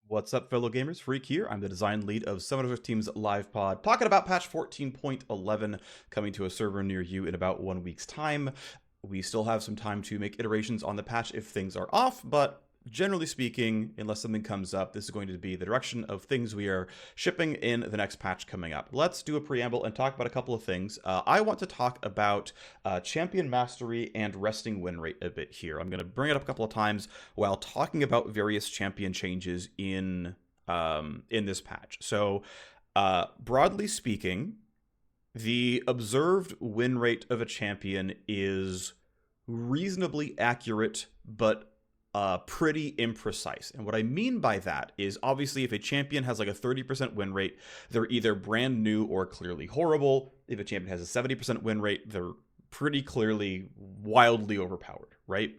What's up, fellow gamers? Phreak here. I'm the design lead of 706 Team's live pod, talking about patch 14.11 coming to a server near you in about 1 week's time. We still have some time to make iterations on the patch if things are off, but generally speaking, unless something comes up, this is going to be the direction of things we are shipping in the next patch coming up. Let's do a preamble and talk about a couple of things. I want to talk about champion mastery and resting win rate a bit here. I'm going to bring it up a couple of times while talking about various champion changes in this patch. So, broadly speaking, the observed win rate of a champion is reasonably accurate, but pretty imprecise. And what I mean by that is obviously if a champion has like a 30% win rate, they're either brand new or clearly horrible. If a champion has a 70% win rate, they're pretty clearly wildly overpowered, right?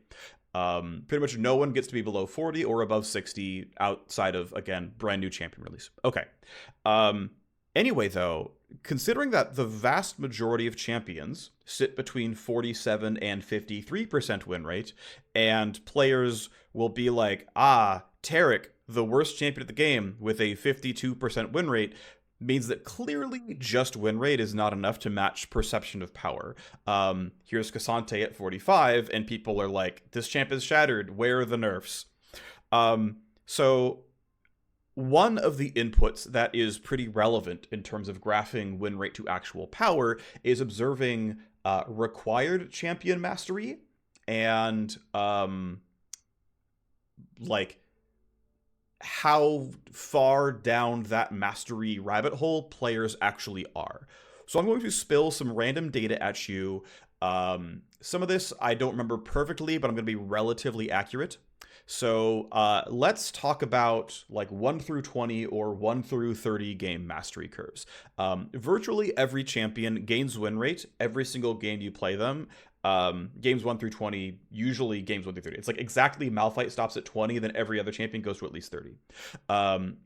Pretty much no one gets to be below 40 or above 60 outside of, again, brand new champion release. Okay. Anyway, though, considering that the vast majority of champions sit between 47 and 53% win rate, and players will be like, Tarek, the worst champion of the game with a 52% win rate, means that clearly just win rate is not enough to match perception of power. Here's Cassante at 45, and people are like, this champ is shattered, where are the nerfs? So one of the inputs that is pretty relevant in terms of graphing win rate to actual power is observing required champion mastery and like how far down that mastery rabbit hole players actually are. So I'm going to spill some random data at you. Some of this I don't remember perfectly, but I'm going to be relatively accurate. So let's talk about like 1 through 20 or 1 through 30 game mastery curves. Virtually every champion gains win rate every single game you play them. Games 1 through 20, usually games 1 through 30. It's like exactly Malphite stops at 20, then every other champion goes to at least 30.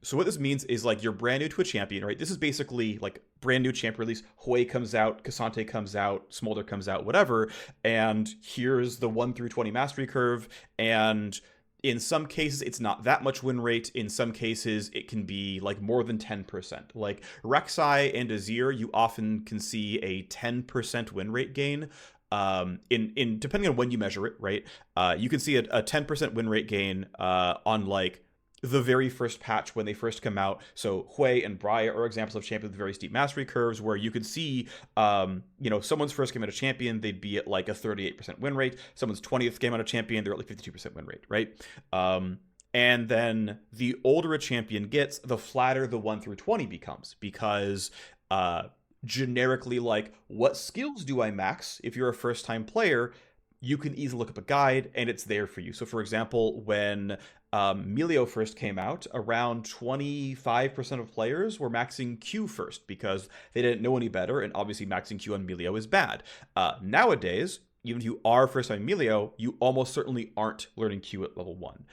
So what this means is like you're brand new to a champion, right? This is basically like brand new champion release. Hui comes out, Cassante comes out, Smolder comes out, whatever. And here's the 1 through 20 mastery curve. And in some cases, it's not that much win rate. In some cases, it can be like more than 10%. Like Rek'Sai and Azir, you often can see a 10% win rate gain. In depending on when you measure it, right? You can see a 10% win rate gain on like the very first patch when they first come out. So Hui and Briar are examples of champions with very steep mastery curves where you could see, someone's first game out of champion, they'd be at like a 38% win rate. Someone's 20th game out of champion, they're at like 52% win rate, right? And then the older a champion gets, the flatter the 1 through 20 becomes because, generically, like, what skills do I max? If you're a first time player, you can easily look up a guide and it's there for you. So for example, when Melio first came out, around 25% of players were maxing Q first because they didn't know any better, and obviously maxing Q on Melio is bad. Nowadays, even if you are first-time Melio, you almost certainly aren't learning Q at level 1.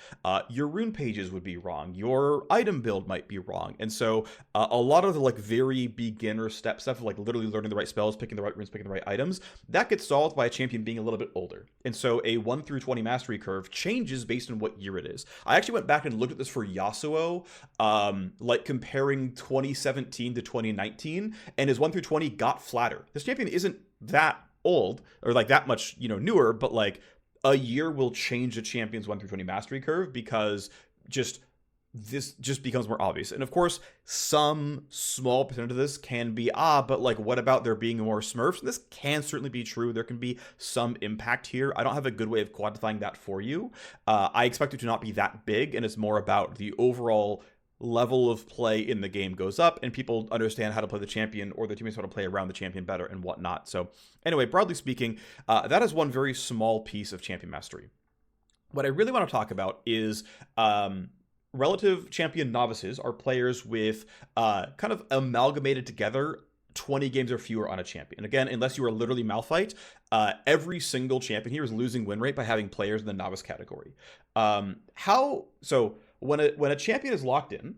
Your rune pages would be wrong. Your item build might be wrong. And so a lot of the like very beginner stuff, like literally learning the right spells, picking the right runes, picking the right items, that gets solved by a champion being a little bit older. And so a 1 through 20 mastery curve changes based on what year it is. I actually went back and looked at this for Yasuo, like comparing 2017 to 2019, and his 1 through 20 got flatter. This champion isn't that old or like that much newer, but like a year will change a champion's 1 through 20 mastery curve because this just becomes more obvious. And of course, some small percentage of this can be but like what about there being more smurfs? And this can certainly be true. There can be some impact here. I don't have a good way of quantifying that for you. I expect it to not be that big, and it's more about the overall level of play in the game goes up and people understand how to play the champion, or their teammates how to play around the champion better and whatnot. So anyway, broadly speaking, that is one very small piece of champion mastery. What I really want to talk about is relative champion novices are players with kind of amalgamated together 20 games or fewer on a champion. Again, unless you are literally Malphite, every single champion here is losing win rate by having players in the novice category. So when a champion is locked in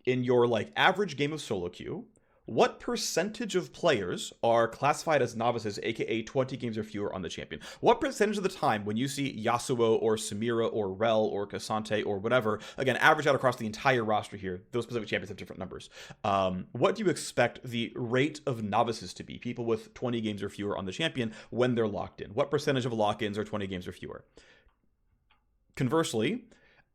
your like average game of solo queue, What percentage of players are classified as novices, aka 20 games or fewer on the champion? What percentage of the time when you see Yasuo or Samira or Rel or Cassante or whatever, again, average out across the entire roster here, those specific champions have different numbers. What do you expect the rate of novices to be, people with 20 games or fewer on the champion, when they're locked in? What percentage of lock-ins are 20 games or fewer? Conversely,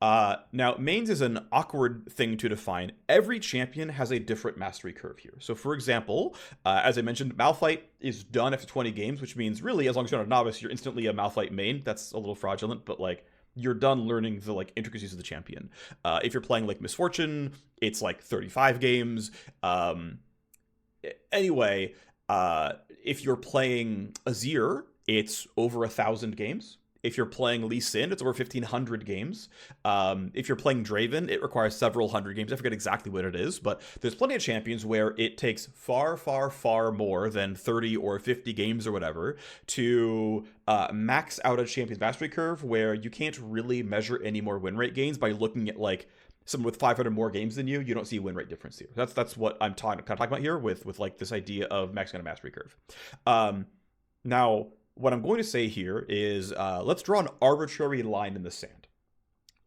now, mains is an awkward thing to define. Every champion has a different mastery curve here. So, for example, as I mentioned, Malphite is done after 20 games, which means really, as long as you're not a novice, you're instantly a Malphite main. That's a little fraudulent, but like, you're done learning the like intricacies of the champion. If you're playing like Misfortune, it's like 35 games. Anyway, if you're playing Azir, it's over 1,000 games. If you're playing Lee Sin, it's over 1,500 games. If you're playing Draven, it requires several hundred games. I forget exactly what it is, but there's plenty of champions where it takes far, far, far more than 30 or 50 games or whatever to max out a champion's mastery curve, where you can't really measure any more win rate gains by looking at like someone with 500 more games than you. You don't see a win rate difference here. That's what I'm talking about here with like this idea of maxing out a mastery curve. Now, what I'm going to say here is let's draw an arbitrary line in the sand.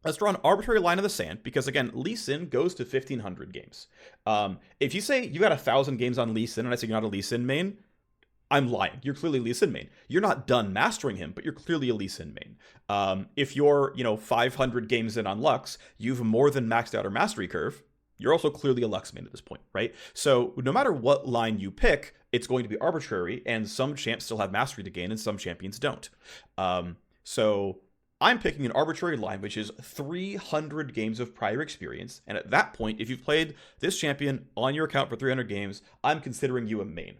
Let's draw an arbitrary line in the sand because, again, Lee Sin goes to 1,500 games. If you say you got 1,000 games on Lee Sin and I say you're not a Lee Sin main, I'm lying. You're clearly a Lee Sin main. You're not done mastering him, but you're clearly a Lee Sin main. If you're, 500 games in on Lux, you've more than maxed out our mastery curve. You're also clearly a Lux main at this point, right? So no matter what line you pick, it's going to be arbitrary, and some champs still have mastery to gain, and some champions don't. So I'm picking an arbitrary line, which is 300 games of prior experience, and at that point, if you've played this champion on your account for 300 games, I'm considering you a main.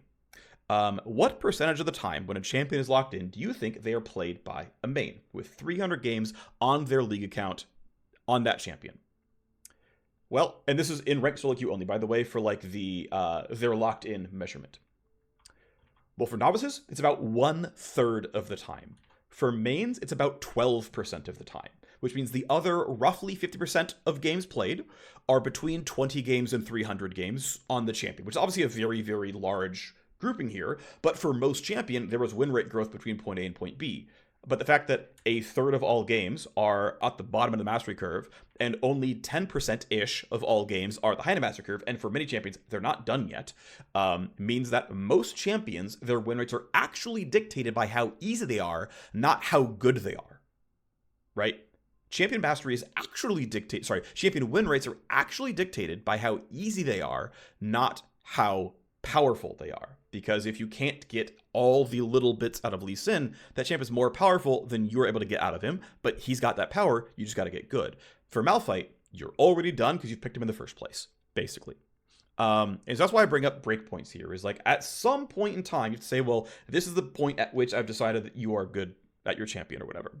What percentage of the time when a champion is locked in do you think they are played by a main with 300 games on their league account on that champion? Well, and this is in ranked solo queue only, by the way, for like the they're locked in measurement. Well, for novices, it's about 1/3 of the time. For mains, it's about 12% of the time, which means the other roughly 50% of games played are between 20 games and 300 games on the champion, which is obviously a very, very large grouping here. But for most champion, there was win rate growth between point A and point B. But the fact that 1/3 of all games are at the bottom of the mastery curve, and only 10%-ish of all games are at the high end of the mastery curve, and for many champions, they're not done yet, means that most champions, their win rates are actually dictated by how easy they are, not how good they are, right? Champion mastery is actually champion win rates are actually dictated by how easy they are, not how powerful they are. Because if you can't get all the little bits out of Lee Sin, that champ is more powerful than you're able to get out of him, but he's got that power, you just got to get good. For Malphite, you're already done because you picked him in the first place, basically. And so that's why I bring up breakpoints here, is like at some point in time, you have to say, well, this is the point at which I've decided that you are good at your champion or whatever.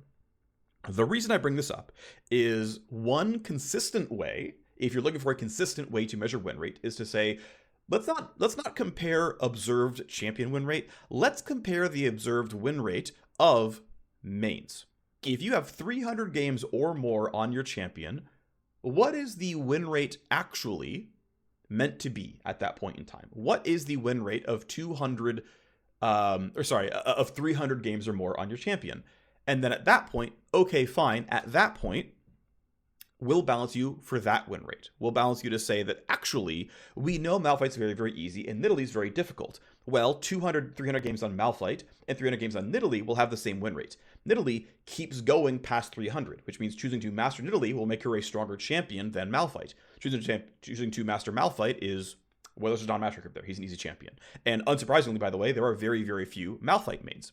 The reason I bring this up is one consistent way, if you're looking for a consistent way to measure win rate, is to say, let's not compare observed champion win rate. Let's compare the observed win rate of mains. If you have 300 games or more on your champion, what is the win rate actually meant to be at that point in time? What is the win rate of 300 games or more on your champion? And then at that point, okay, fine. At that point, we'll balance you for that win rate. We'll balance you to say that actually, we know Malphite's very, very easy and Nidalee's very difficult. Well, 300 games on Malphite and 300 games on Nidalee will have the same win rate. Nidalee keeps going past 300, which means choosing to master Nidalee will make her a stronger champion than Malphite. Choosing to master Malphite is, well, there's a non-master group there. He's an easy champion. And unsurprisingly, by the way, there are very, very few Malphite mains.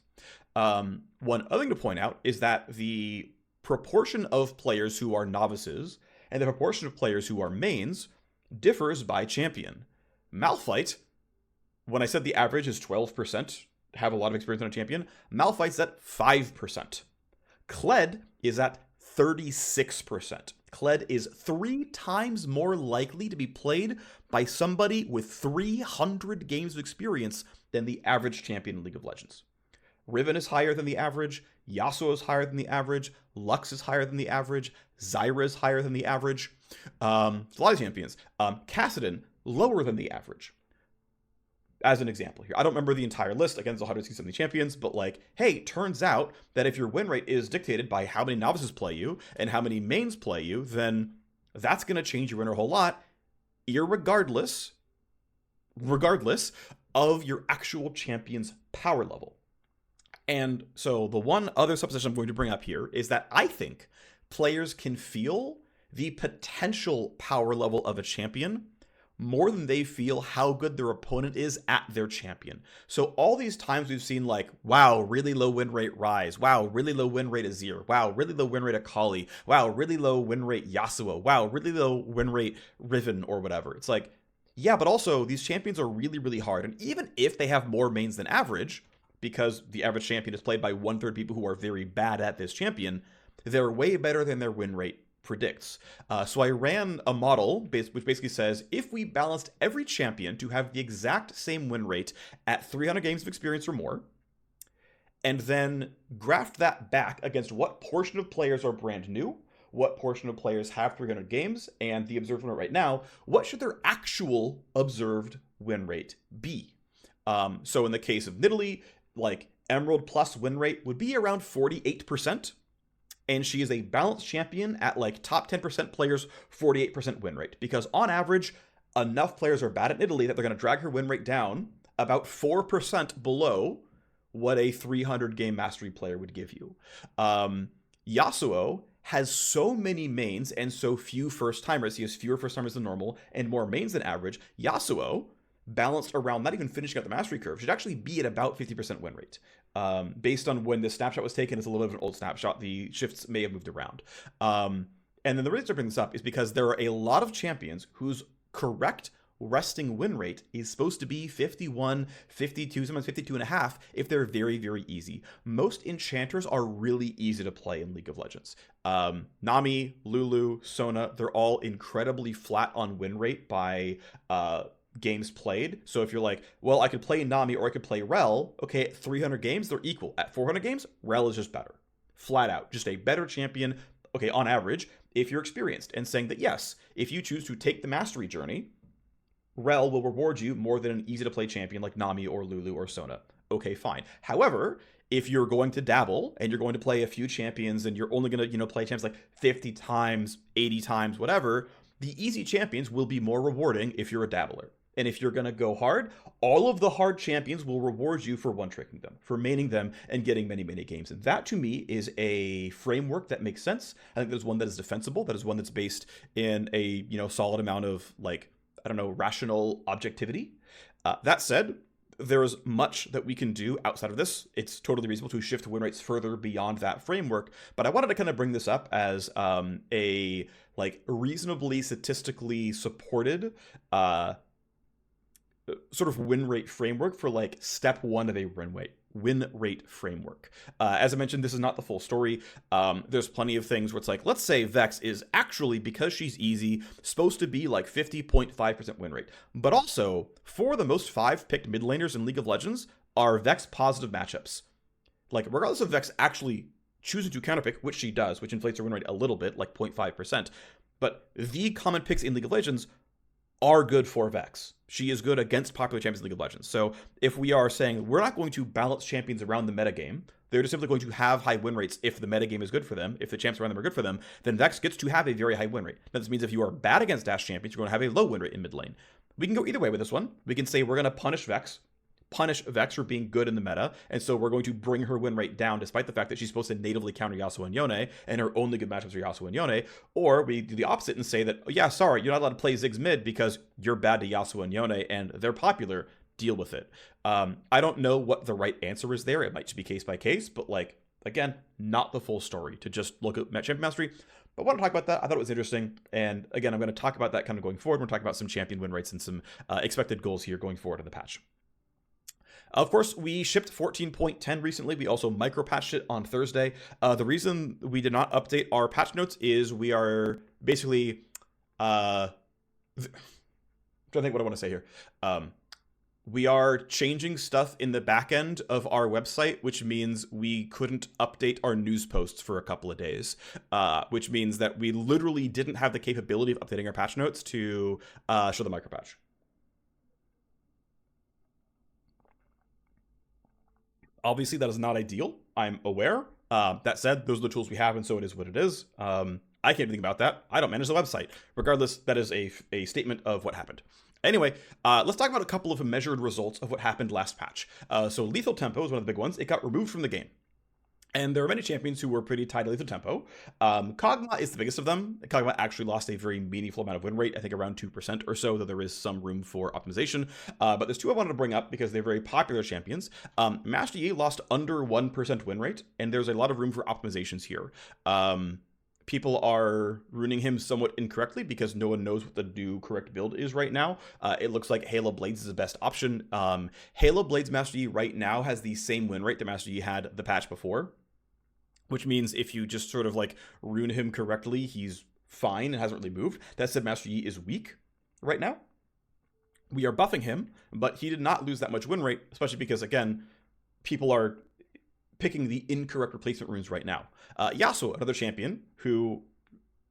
One other thing to point out is that the proportion of players who are novices and the proportion of players who are mains differs by champion. Malphite, when I said the average is 12%, have a lot of experience on a champion, Malphite's at 5%. Kled is at 36%. Kled is 3 times more likely to be played by somebody with 300 games of experience than the average champion in League of Legends. Riven is higher than the average, Yasuo is higher than the average, Lux is higher than the average, Zyra is higher than the average. A lot of champions. Kassadin, lower than the average. as an example here. I don't remember the entire list. Again, it's 160 champions, but like, hey, turns out that if your win rate is dictated by how many novices play you and how many mains play you, then that's going to change your winner a whole lot, regardless of your actual champion's power level. And so the one other supposition I'm going to bring up here is that I think players can feel the potential power level of a champion more than they feel how good their opponent is at their champion. So all these times we've seen like, wow, really low win rate Ryze. Wow, really low win rate Azir. Wow, really low win rate Akali. Wow, really low win rate Yasuo. Wow, really low win rate Riven or whatever. It's like, yeah, but also these champions are really, really hard. And even if they have more mains than average, because the average champion is played by 1/3 people who are very bad at this champion, they're way better than their win rate predicts. So I ran a model which basically says if we balanced every champion to have the exact same win rate at 300 games of experience or more, and then graphed that back against what portion of players are brand new, what portion of players have 300 games, and the observed win rate right now, what should their actual observed win rate be? So in the case of Nidalee, like Emerald plus win rate would be around 48%. And she is a balanced champion at like top 10% players, 48% win rate. Because on average, enough players are bad at Nidalee that they're going to drag her win rate down about 4% below what a 300 game mastery player would give you. Yasuo has so many mains and so few first timers. He has fewer first timers than normal and more mains than average. Yasuo, balanced around not even finishing up the mastery curve, should actually be at about 50% win rate. Based on when this snapshot was taken, it's a little bit of an old snapshot. The shifts may have moved around. And then the reason I bring this up is because there are a lot of champions whose correct resting win rate is supposed to be 51, 52, sometimes 52.5 if they're very, very easy. Most enchanters are really easy to play in League of Legends. Nami, Lulu, Sona, they're all incredibly flat on win rate by games played. So if you're like, well, I could play Nami or I could play Rel, okay, at 300 games, they're equal. At 400 games, Rel is just better. Flat out. Just a better champion, okay, on average, if you're experienced. And saying that, yes, if you choose to take the mastery journey, Rel will reward you more than an easy-to-play champion like Nami or Lulu or Sona. Okay, fine. However, if you're going to dabble and you're going to play a few champions and you're only going to, play champions like 50 times, 80 times, whatever, the easy champions will be more rewarding if you're a dabbler. And if you're going to go hard, all of the hard champions will reward you for one-tricking them, for maining them and getting many, many games. And that, to me, is a framework that makes sense. I think there's one that is defensible. That is one that's based in a, solid amount of, rational objectivity. That said, there is much that we can do outside of this. It's totally reasonable to shift win rates further beyond that framework. But I wanted to kind of bring this up as a, reasonably statistically supported sort of win rate framework for step one of a win rate framework. As I mentioned, this is not the full story. There's plenty of things where it's like, let's say Vex is actually, because she's easy, supposed to be 50.5% win rate. But also, 4 of the most 5 picked mid laners in League of Legends are Vex positive matchups. Regardless of Vex actually choosing to counterpick, which she does, which inflates her win rate a little bit, 0.5%. But the common picks in League of Legends are good for Vex. She is good against popular champions in League of Legends. So if we are saying we're not going to balance champions around the metagame, they're just simply going to have high win rates if the metagame is good for them, if the champs around them are good for them, then Vex gets to have a very high win rate. Now, this means if you are bad against dash champions, you're going to have a low win rate in mid lane. We can go either way with this one. We can say we're going to punish Vex for being good in the meta, and so we're going to bring her win rate down despite the fact that she's supposed to natively counter Yasuo and Yone, and her only good matchups are Yasuo and Yone. Or we do the opposite and say that, oh, yeah, sorry, you're not allowed to play Ziggs mid because you're bad to Yasuo and Yone, and they're popular. Deal with it. I don't know what the right answer is there. It might just be case by case, but again, not the full story to just look at champion mastery. But I want to talk about that. I thought it was interesting. And again, I'm going to talk about that kind of going forward. We're going to talk about some champion win rates and some expected goals here going forward in the patch. Of course, we shipped 14.10 recently. We also micro-patched it on Thursday. The reason we did not update our patch notes is we are basically... I'm trying to think what I want to say here. We are changing stuff in the back end of our website, which means we couldn't update our news posts for a couple of days, which means that we literally didn't have the capability of updating our patch notes to show the micro-patch. Obviously, that is not ideal. I'm aware. That said, those are the tools we have, and so it is what it is. I can't do anything about that. I don't manage the website. Regardless, that is a statement of what happened. Anyway, let's talk about a couple of measured results of what happened last patch. So Lethal Tempo is one of the big ones. It got removed from the game. And there are many champions who were pretty tied to Lethal Tempo. Kog'Maw is the biggest of them. Kog'Maw actually lost a very meaningful amount of win rate, I think around 2% or so, though there is some room for optimization. But there's two I wanted to bring up because they're very popular champions. Master Yi lost under 1% win rate, and there's a lot of room for optimizations here. People are ruining him somewhat incorrectly because no one knows what the new correct build is right now. It looks like Halo Blades is the best option. Halo Blades Master Yi right now has the same win rate that Master Yi had the patch before, which means if you just sort of like rune him correctly, he's fine and hasn't really moved. That said, Master Yi is weak right now. We are buffing him, but he did not lose that much win rate, especially because, again, people are picking the incorrect replacement runes right now. Yasuo, another champion, who,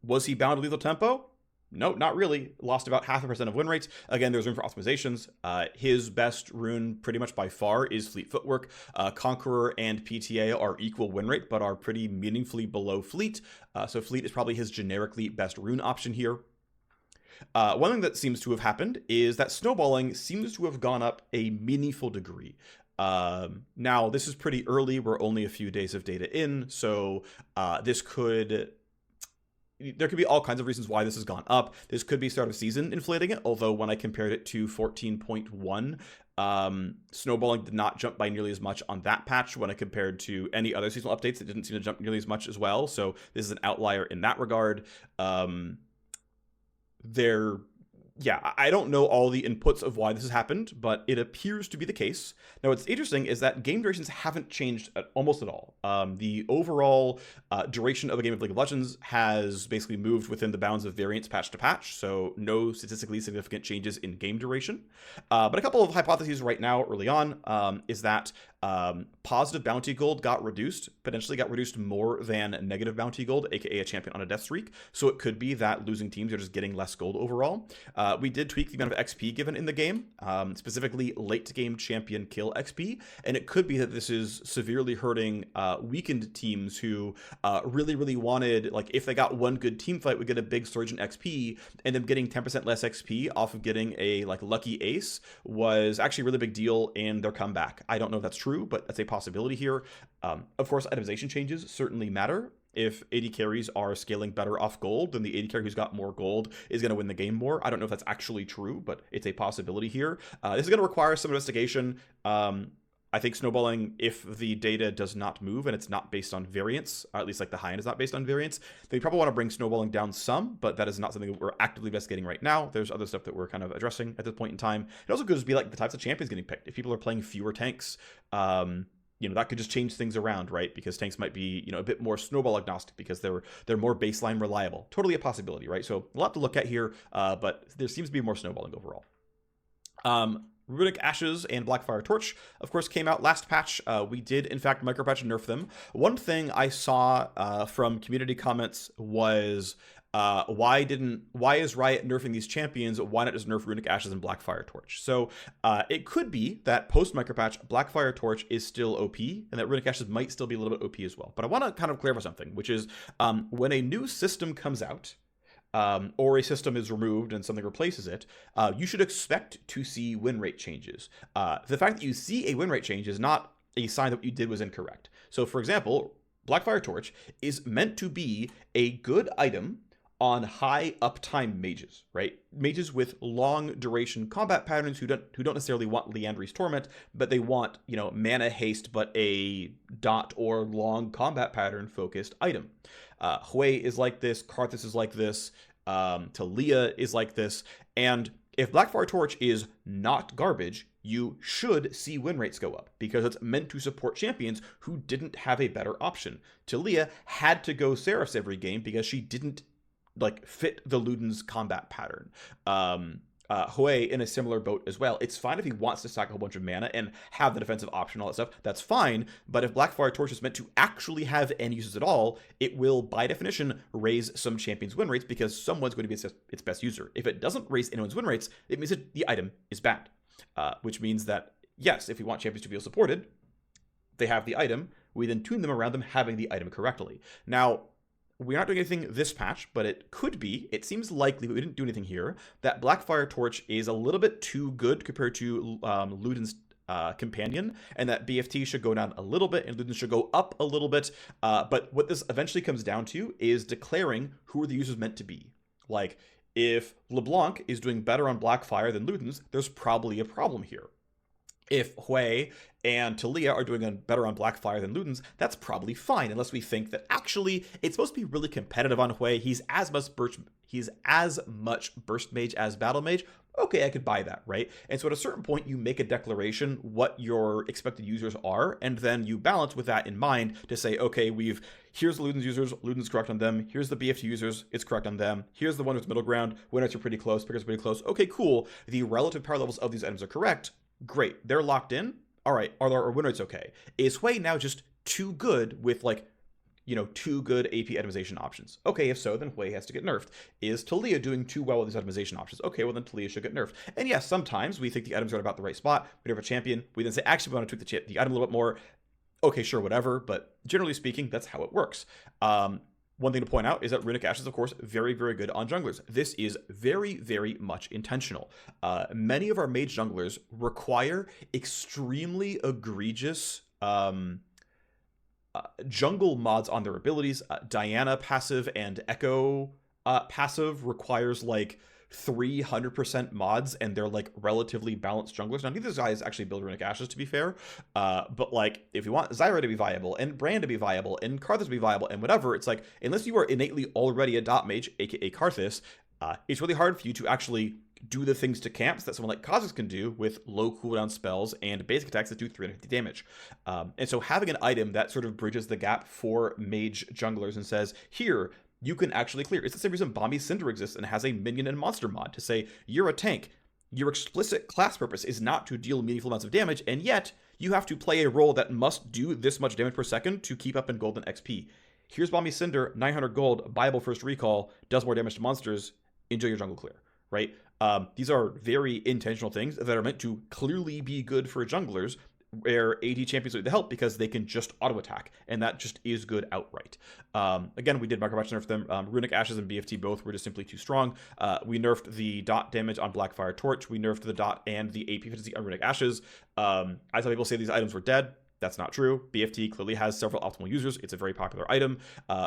was he bound to Lethal Tempo? No, not really. Lost about 0.5% of win rates. Again, there's room for optimizations. His best rune, pretty much by far, is Fleet Footwork. Conqueror and PTA are equal win rate, but are pretty meaningfully below Fleet. So Fleet is probably his generically best rune option here. One thing that seems to have happened is that snowballing seems to have gone up a meaningful degree. Now, this is pretty early. We're only a few days of data in, so there could be all kinds of reasons why this has gone up. This could be start of season inflating it, although when I compared it to 14.1, snowballing did not jump by nearly as much on that patch when I compared to any other seasonal updates. It didn't seem to jump nearly as much as well, so this is an outlier in that regard. I don't know all the inputs of why this has happened, but it appears to be the case. Now, what's interesting is that game durations haven't changed almost at all. The overall duration of a game of League of Legends has basically moved within the bounds of variance patch to patch, so no statistically significant changes in game duration. But a couple of hypotheses right now, early on, is that positive bounty gold potentially got reduced more than negative bounty gold, aka a champion on a death streak. So it could be that losing teams are just getting less gold overall. We did tweak the amount of XP given in the game, specifically late game champion kill XP, and it could be that this is severely hurting weakened teams who really wanted, like, if they got one good team fight, would get a big surge in XP, and them getting 10% less XP off of getting a lucky ace was actually a really big deal in their comeback. I don't know if that's true, but that's a possibility here. Of course, itemization changes certainly matter. If AD carries are scaling better off gold, then the AD carry who's got more gold is going to win the game more. I don't know if that's actually true, but it's a possibility here. This is going to require some investigation. I think snowballing, if the data does not move and it's not based on variance, at least the high end is not based on variance, they probably want to bring snowballing down some, but that is not something that we're actively investigating right now. There's other stuff that we're kind of addressing at this point in time. It also could just be the types of champions getting picked. If people are playing fewer tanks, that could just change things around, right? Because tanks might be, a bit more snowball agnostic because they're more baseline reliable. Totally a possibility, right? So a lot to look at here, but there seems to be more snowballing overall. Runic Ashes and Blackfire Torch, of course, came out last patch. We did, in fact, micropatch and nerf them. One thing I saw from community comments was, why is Riot nerfing these champions? Why not just nerf Runic Ashes and Blackfire Torch? So it could be that post micropatch, Blackfire Torch is still OP, and that Runic Ashes might still be a little bit OP as well. But I want to kind of clarify something, which is when a new system comes out, or a system is removed and something replaces it, you should expect to see win rate changes. The fact that you see a win rate change is not a sign that what you did was incorrect. So, for example, Blackfire Torch is meant to be a good item on high uptime mages, right? Mages with long duration combat patterns who don't necessarily want Liandry's Torment, but they want, mana haste, but a dot or long combat pattern focused item. Hui is like this, Karthus is like this, Talia is like this, and if Blackfire Torch is not garbage, you should see win rates go up because it's meant to support champions who didn't have a better option. Talia had to go Seraphs every game because she didn't fit the Luden's combat pattern. Hui in a similar boat as well. It's fine if he wants to stack a whole bunch of mana and have the defensive option, all that stuff. That's fine. But if Blackfire Torch is meant to actually have any uses at all, it will, by definition, raise some champions' win rates because someone's going to be its best user. If it doesn't raise anyone's win rates, it means that the item is bad. Which means that, yes, if we want champions to feel supported, they have the item, we then tune them around them having the item correctly. Now, we're not doing anything this patch, but it could be, it seems likely, but we didn't do anything here, that Blackfire Torch is a little bit too good compared to Luden's companion, and that BFT should go down a little bit and Luden should go up a little bit. But what this eventually comes down to is declaring who are the users meant to be. Like, if LeBlanc is doing better on Blackfire than Luden's, there's probably a problem here. If Hui and Talia are doing better on Blackfire than Luden's, that's probably fine, unless we think that actually it's supposed to be really competitive on Hui. He's as much burst mage as battle mage. Okay, I could buy that, right? And so at a certain point, you make a declaration what your expected users are, and then you balance with that in mind to say, okay, here's Luden's users, Luden's correct on them. Here's the BFT users, it's correct on them. Here's the one who's middle ground, winners are pretty close, pickers are pretty close. Okay, cool. The relative power levels of these items are correct. Great, they're locked in. All right, are our win rates okay? Is Hui now just too good with two good AP itemization options? Okay, if so, then Hui has to get nerfed. Is Talia doing too well with these itemization options? Okay, well then Talia should get nerfed. And yes, sometimes we think the items are at about the right spot. We nerf a champion. We then say, actually, we want to tweak the item a little bit more. Okay, sure, whatever. But generally speaking, that's how it works. One thing to point out is that Runic Ash is, of course, very, very good on junglers. This is very, very much intentional. Many of our mage junglers require extremely egregious jungle mods on their abilities. Diana passive and Echo passive requires like 300% mods, and they're like relatively balanced junglers. Now, neither of these guys actually build Runic Ashes, to be fair, but like if you want Zyra to be viable and Brand to be viable and Karthus to be viable and whatever, it's like unless you are innately already a dot mage, aka Karthus, it's really hard for you to actually do the things to camps that someone like Kha'Zix can do with low cooldown spells and basic attacks that do 350 damage. And so having an item that sort of bridges the gap for mage junglers and says, here, you can actually clear. It's the same reason Bombi Cinder exists and has a minion and monster mod to say, you're a tank. Your explicit class purpose is not to deal meaningful amounts of damage, and yet you have to play a role that must do this much damage per second to keep up in gold and XP. Here's Bombi Cinder, 900 gold, viable first recall, does more damage to monsters, enjoy your jungle clear, right? These are very intentional things that are meant to clearly be good for junglers, where AD champions need the help because they can just auto attack, and that just is good outright. Again, we did micro patch nerf them. Runic Ashes and BFT both were just simply too strong. We nerfed the dot damage on Blackfire Torch. We nerfed the dot and the AP efficiency on Runic Ashes. I saw people say these items were dead. That's not true. BFT clearly has several optimal users. It's a very popular item.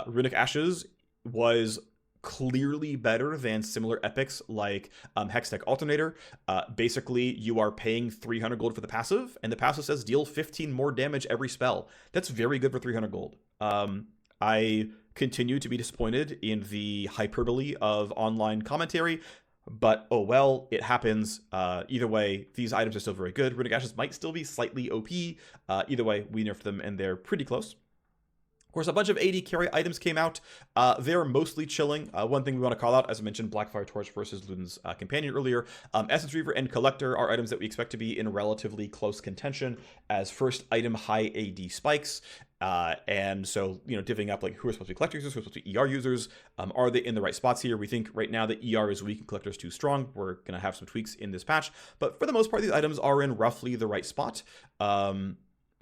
Runic Ashes was clearly better than similar epics like Hextech Alternator. Basically, you are paying 300 gold for the passive, and the passive says deal 15 more damage every spell. That's very good for 300 gold. I continue to be disappointed in the hyperbole of online commentary, but oh well, it happens. Either way, these items are still very good. Runic Ashes might still be slightly OP. Either way, we nerfed them, and they're pretty close. Of course, a bunch of AD carry items came out. They're mostly chilling. One thing we want to call out, as I mentioned, Blackfire Torch versus Luden's companion earlier. Essence Reaver and Collector are items that we expect to be in relatively close contention as first item high AD spikes. And so, divvying up like who are supposed to be Collector users, who are supposed to be ER users. Are they in the right spots here? We think right now that ER is weak and Collector is too strong. We're going to have some tweaks in this patch. But for the most part, these items are in roughly the right spot.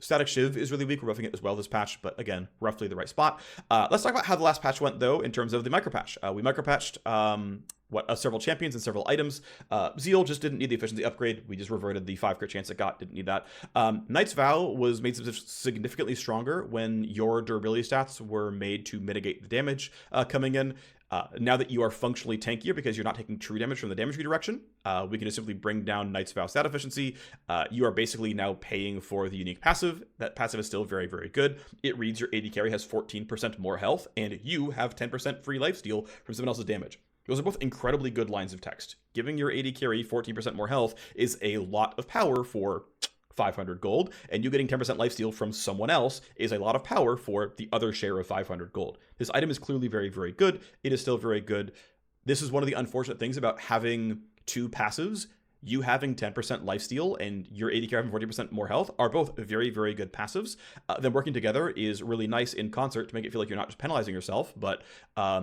Static Shiv is really weak. We're buffing it as well this patch, but again, roughly the right spot. Let's talk about how the last patch went, though, in terms of the micropatch. We micropatched several champions and several items. Zeal just didn't need the efficiency upgrade. We just reverted the 5 crit chance it got. Didn't need that. Knight's Vow was made significantly stronger when your durability stats were made to mitigate the damage coming in. Now that you are functionally tankier because you're not taking true damage from the damage redirection, we can just simply bring down Knight's Vow stat efficiency. You are basically now paying for the unique passive. That passive is still very, very good. It reads your AD carry has 14% more health, and you have 10% free lifesteal from someone else's damage. Those are both incredibly good lines of text. Giving your AD carry 14% more health is a lot of power for 500 gold, and you getting 10% lifesteal from someone else is a lot of power for the other share of 500 gold. This item is clearly very, very good. It is still very good. This is one of the unfortunate things about having two passives. You having 10% lifesteal and your AD carry having 40% more health are both very, very good passives. Them working together is really nice in concert to make it feel like you're not just penalizing yourself, but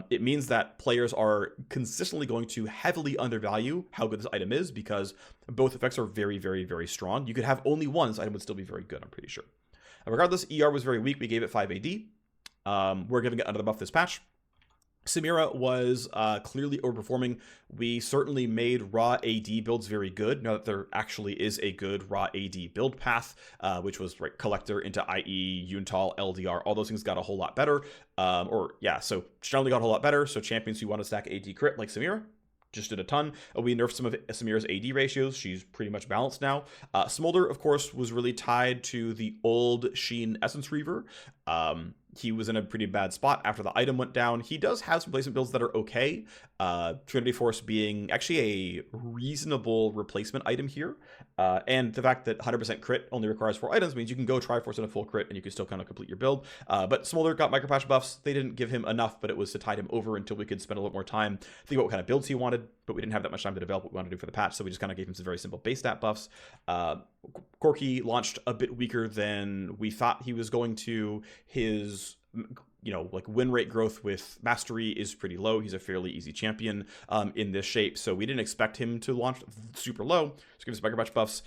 it means that players are consistently going to heavily undervalue how good this item is because both effects are very, very, very strong. You could have only one, this item would still be very good, I'm pretty sure. Regardless, ER was very weak. We gave it 5 AD. We're giving it another buff this patch. Samira was clearly overperforming. We certainly made raw AD builds very good. Now that there actually is a good raw AD build path, which was right collector into IE, Yuntal, LDR, all those things got a whole lot better. So generally got a whole lot better. So champions who want to stack AD crit like Samira just did a ton. We nerfed some of Samira's AD ratios. She's pretty much balanced now. Smolder, of course, was really tied to the old Sheen Essence Reaver. He was in a pretty bad spot after the item went down. He does have some placement builds that are okay. Trinity Force being actually a reasonable replacement item here. And the fact that 100% crit only requires 4 items means you can go Triforce in a full crit and you can still kind of complete your build. But Smolder got micropatch buffs. They didn't give him enough, but it was to tide him over until we could spend a little more time thinking about what kind of builds he wanted. But we didn't have that much time to develop what we wanted to do for the patch, so we just kind of gave him some very simple base stat buffs. Corki launched a bit weaker than we thought he was going to. His win rate growth with mastery is pretty low. He's a fairly easy champion in this shape, so we didn't expect him to launch super low. So give us micropatch buffs.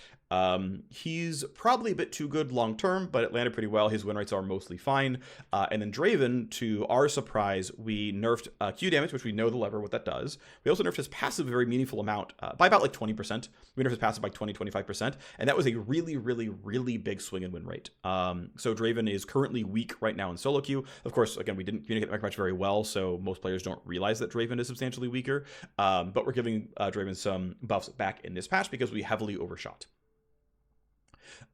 He's probably a bit too good long term, but it landed pretty well. His win rates are mostly fine. And then Draven, to our surprise, we nerfed Q damage, which we know the lever what that does. We also nerfed his passive a very meaningful amount by about like 20%. We nerfed his passive by 20-25%, and that was a really, really, really big swing in win rate. So Draven is currently weak right now in solo queue. Of course, again, we didn't communicate that much very well, so most players don't realize that Draven is substantially weaker. But we're giving Draven some buffs back in this patch because we heavily overshot.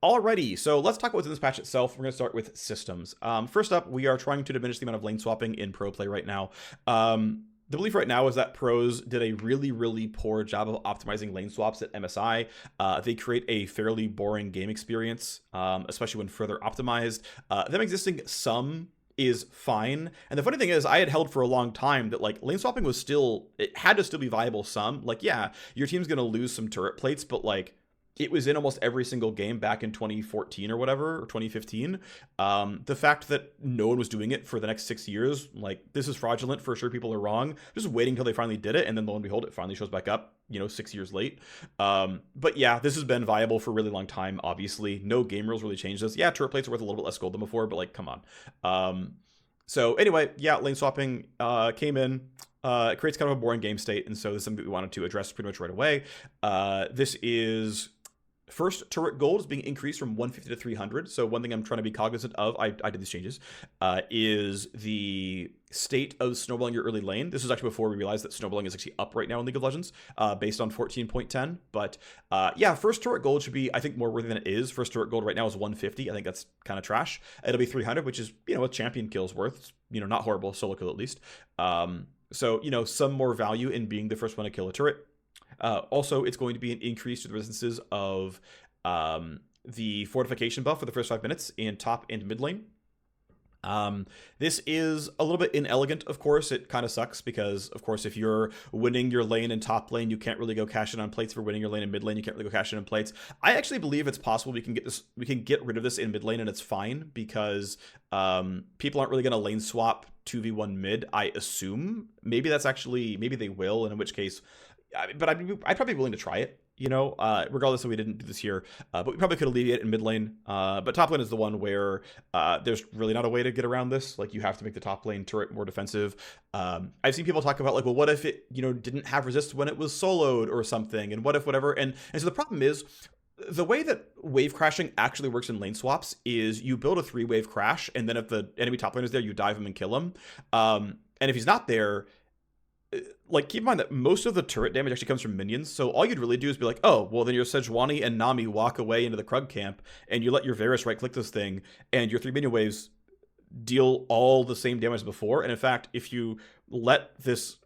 Alrighty, so let's talk about what's in this patch itself. We're going to start with systems. First up, we are trying to diminish the amount of lane swapping in pro play right now. The belief right now is that pros did a really, really poor job of optimizing lane swaps at MSI. They create a fairly boring game experience, especially when further optimized. Them existing some is fine. And the funny thing is, I had held for a long time that like lane swapping was still, it had to still be viable some. Like, yeah, your team's going to lose some turret plates, but like, it was in almost every single game back in 2014 or whatever, or 2015. The fact that no one was doing it for the next 6 years, like, this is fraudulent, for sure people are wrong. Just waiting until they finally did it, and then lo and behold, it finally shows back up, 6 years late. But yeah, this has been viable for a really long time, obviously. No game rules really changed this. Yeah, turret plates are worth a little bit less gold than before, but like, come on. So anyway, yeah, lane swapping came in. It creates kind of a boring game state, and so this is something we wanted to address pretty much right away. This is... First turret gold is being increased from 150 to 300. So one thing I'm trying to be cognizant of, I did these changes, is the state of snowballing your early lane. This is actually before we realized that snowballing is actually up right now in League of Legends, based on 14.10. But yeah, first turret gold should be, I think, more worthy than it is. First turret gold right now is 150. I think that's kind of trash. It'll be 300, which is, a champion kill's worth. It's, not horrible, solo kill at least. So, some more value in being the first one to kill a turret. Also, it's going to be an increase to the resistances of the fortification buff for the first 5 minutes in top and mid lane. This is a little bit inelegant, of course. It kind of sucks because, of course, if you're winning your lane in top lane, you can't really go cash in on plates. If you're winning your lane in mid lane, you can't really go cash in on plates. I actually believe it's possible we can get rid of this in mid lane, and it's fine because people aren't really going to lane swap 2v1 mid, I assume. Maybe they will, and in which case... But I'd probably be willing to try it, regardless of we didn't do this here. But we probably could alleviate it in mid lane. But top lane is the one where there's really not a way to get around this. Like, you have to make the top lane turret more defensive. I've seen people talk about, like, well, what if it, didn't have resist when it was soloed or something? And what if whatever? And so the problem is, the way that wave crashing actually works in lane swaps is you build a 3-wave crash, and then if the enemy top lane is there, you dive him and kill him. And if he's not there... Like, keep in mind that most of the turret damage actually comes from minions, so all you'd really do is be like, oh, well, then your Sejuani and Nami walk away into the Krug camp, and you let your Varus right-click this thing, and your 3 minion waves deal all the same damage as before. And in fact, if you let this,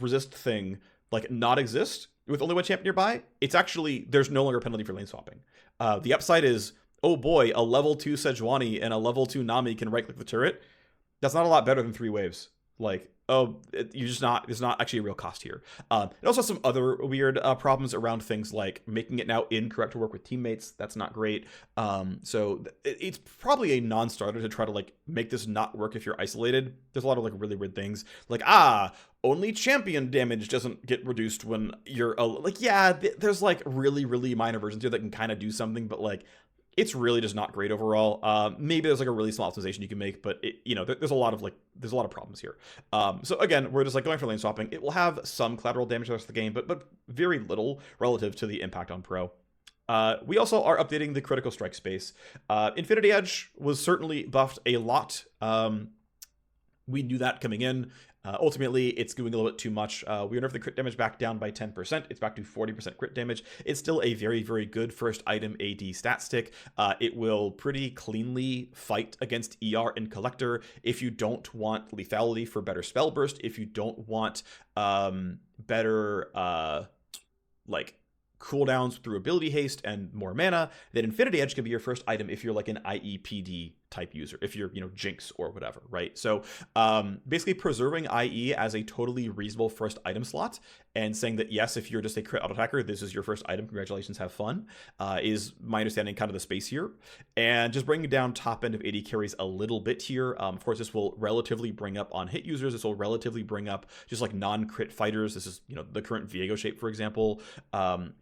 resist thing, like, not exist, with only one champion nearby, it's actually, there's no longer a penalty for lane swapping. The upside is, oh boy, a level 2 Sejuani and a level 2 Nami can right-click the turret. That's not a lot better than 3 waves. Like, there's not actually a real cost here. It also has some other weird problems around things like making it now incorrect to work with teammates. That's not great. So it's probably a non-starter to try to like make this not work if you're isolated. There's a lot of like really weird things like, only champion damage doesn't get reduced when you're there's like really, really minor versions here that can kind of do something, but like, it's really just not great overall. Maybe there's like a really small optimization you can make, but there's a lot of problems here. So again, we're just like going for lane swapping. It will have some collateral damage the rest of the game, but very little relative to the impact on pro. We also are updating the critical strike space. Infinity Edge was certainly buffed a lot. We knew that coming in. Ultimately, it's doing a little bit too much. We nerfed the crit damage back down by 10%. It's back to 40% crit damage. It's still a very, very good first item AD stat stick. It will pretty cleanly fight against ER and Collector if you don't want lethality for better spell burst, if you don't want better cooldowns through ability haste and more mana, then Infinity Edge can be your first item if you're like an IEPD type user, if you're Jinx or whatever, right? So basically preserving IE as a totally reasonable first item slot and saying that yes, if you're just a crit auto attacker, this is your first item, congratulations, have fun, is my understanding kind of the space here. And just bringing down top end of AD carries a little bit here. Of course, this will relatively bring up on hit users. This will relatively bring up just like non-crit fighters. This is the current Viego shape, for example.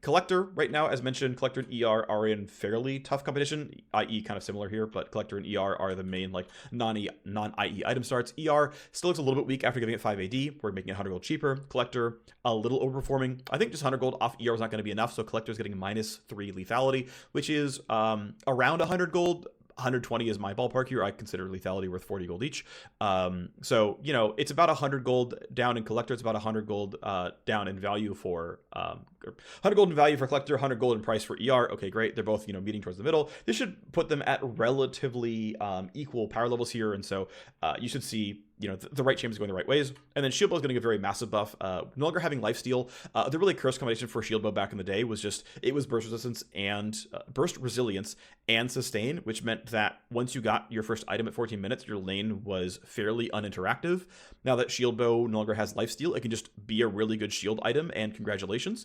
Collector right now, as mentioned, Collector and ER are in fairly tough competition, IE kind of similar here, but Collector and ER are the main like non-IE item starts. ER still looks a little bit weak after giving it 5 AD. We're making it 100 gold cheaper. Collector a little overperforming. I think just 100 gold off ER is not going to be enough, so Collector is getting -3 lethality, which is around 100 gold. 120 is my ballpark here. I consider lethality worth 40 gold each. So, it's about 100 gold down in Collector. It's about 100 gold down in value for 100 gold in value for Collector, 100 gold in price for ER. Okay, great. They're both, meeting towards the middle. This should put them at relatively equal power levels here. And so you should see the right champions going the right ways. And then Shield Bow is getting a very massive buff. No longer having lifesteal. The really cursed combination for Shield Bow back in the day was just, it was burst resistance and burst resilience and sustain, which meant that once you got your first item at 14 minutes, your lane was fairly uninteractive. Now that Shield Bow no longer has lifesteal, it can just be a really good shield item, and congratulations.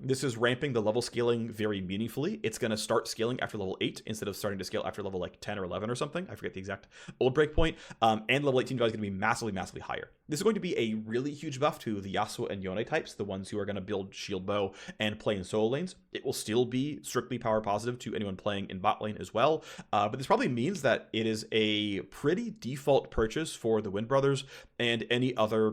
This is ramping the level scaling very meaningfully. It's going to start scaling after level 8 instead of starting to scale after level like 10 or 11 or something. I forget the exact old breakpoint. And level 18 value is going to be massively, massively higher. This is going to be a really huge buff to the Yasuo and Yone types, the ones who are going to build Shield Bow and play in solo lanes. It will still be strictly power positive to anyone playing in bot lane as well. But this probably means that it is a pretty default purchase for the Wind Brothers and any other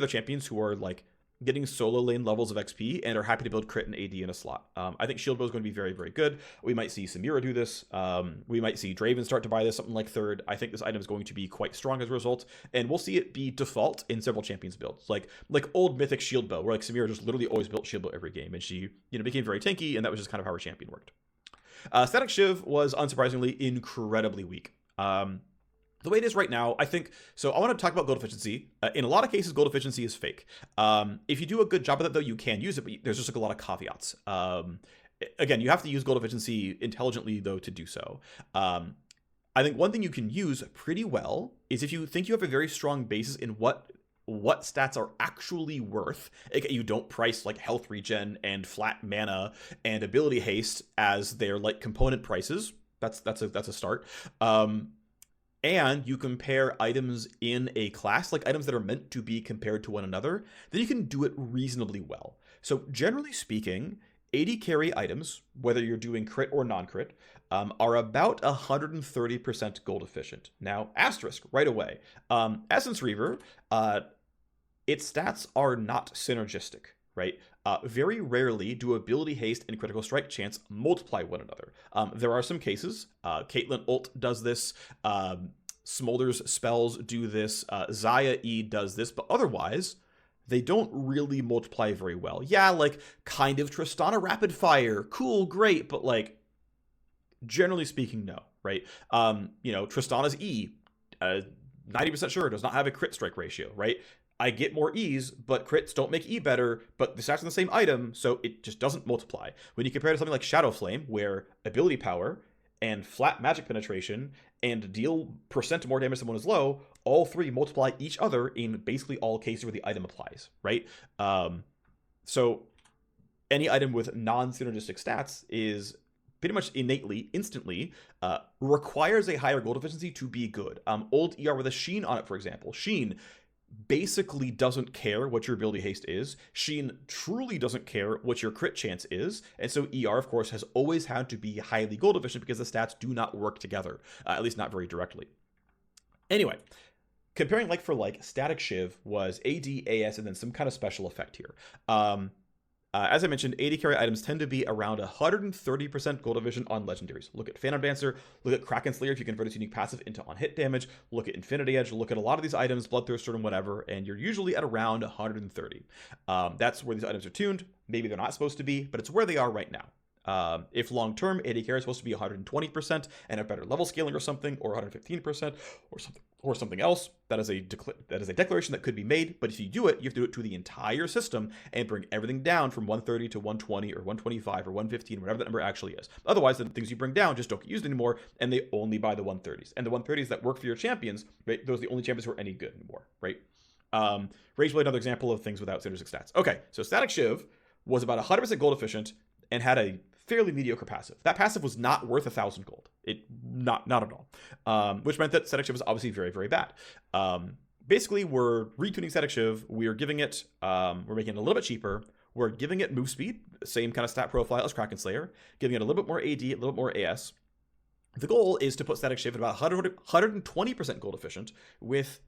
champions who are like getting solo lane levels of XP and are happy to build crit and AD in a slot. I think Shield Bow is going to be very, very good. We might see Samira do this. We might see Draven start to buy this, something like third. I think this item is going to be quite strong as a result, and we'll see it be default in several champions builds, like old mythic Shield Bow, where like Samira just literally always built Shield Bow every game, and she became very tanky, and that was just kind of how her champion worked. Static Shiv was unsurprisingly incredibly weak. The way it is right now, I think, so I want to talk about gold efficiency. In a lot of cases, gold efficiency is fake. If you do a good job of it, though, you can use it, but there's just like a lot of caveats. Again, you have to use gold efficiency intelligently, though, to do so. I think one thing you can use pretty well is if you think you have a very strong basis in what stats are actually worth. You don't price like health regen and flat mana and ability haste as their like component prices. That's a start. And you compare items in a class, like items that are meant to be compared to one another, then you can do it reasonably well. So generally speaking, AD carry items, whether you're doing crit or non-crit, are about 130% gold efficient. Now, asterisk right away. Essence Reaver, its stats are not synergistic, right? Very rarely do ability haste and critical strike chance multiply one another. There are some cases. Caitlyn ult does this. Smolder's spells do this. Xayah E does this, but otherwise, they don't really multiply very well. Yeah, like kind of Tristana rapid fire, cool, great, but like generally speaking, no, right? Tristana's E, 90% sure does not have a crit strike ratio, right? I get more E's, but crits don't make E better, but the stats on the same item, so it just doesn't multiply. When you compare to something like Shadow Flame, where ability power and flat magic penetration and deal percent more damage than one is low, all three multiply each other in basically all cases where the item applies, right? So any item with non-synergistic stats is pretty much innately, instantly, requires a higher gold efficiency to be good. Old ER with a Sheen on it, for example. Sheen, basically doesn't care what your ability haste is. Sheen truly doesn't care what your crit chance is. And so ER, of course, has always had to be highly gold efficient because the stats do not work together, at least not very directly. Anyway, comparing like for like, Static Shiv was AD, AS, and then some kind of special effect here. As I mentioned, AD carry items tend to be around 130% gold efficient on legendaries. Look at Phantom Dancer, look at Kraken Slayer if you convert its unique passive into on-hit damage, look at Infinity Edge, look at a lot of these items, Bloodthirster and whatever, and you're usually at around 130. That's where these items are tuned. Maybe they're not supposed to be, but it's where they are right now. If long-term, AD carry is supposed to be 120% and have better level scaling or something, or 115% or something else, that is a declaration that could be made. But if you do it, you have to do it to the entire system and bring everything down from 130 to 120 or 125 or 115, whatever that number actually is. Otherwise, the things you bring down just don't get used anymore, and they only buy the 130s. And the 130s that work for your champions, right? Those are the only champions who are any good anymore, right? Rage Blade, another example of things without synergistic stats. Okay, so Static Shiv was about 100% gold efficient and had a fairly mediocre passive. That passive was not worth 1,000 gold. Not at all. Which meant that Static Shiv was obviously very, very bad. Basically, we're retuning Static Shiv. We're giving it, we're making it a little bit cheaper. We're giving it move speed, same kind of stat profile as Kraken Slayer, giving it a little bit more AD, a little bit more AS. The goal is to put Static Shiv at about 120% gold efficient with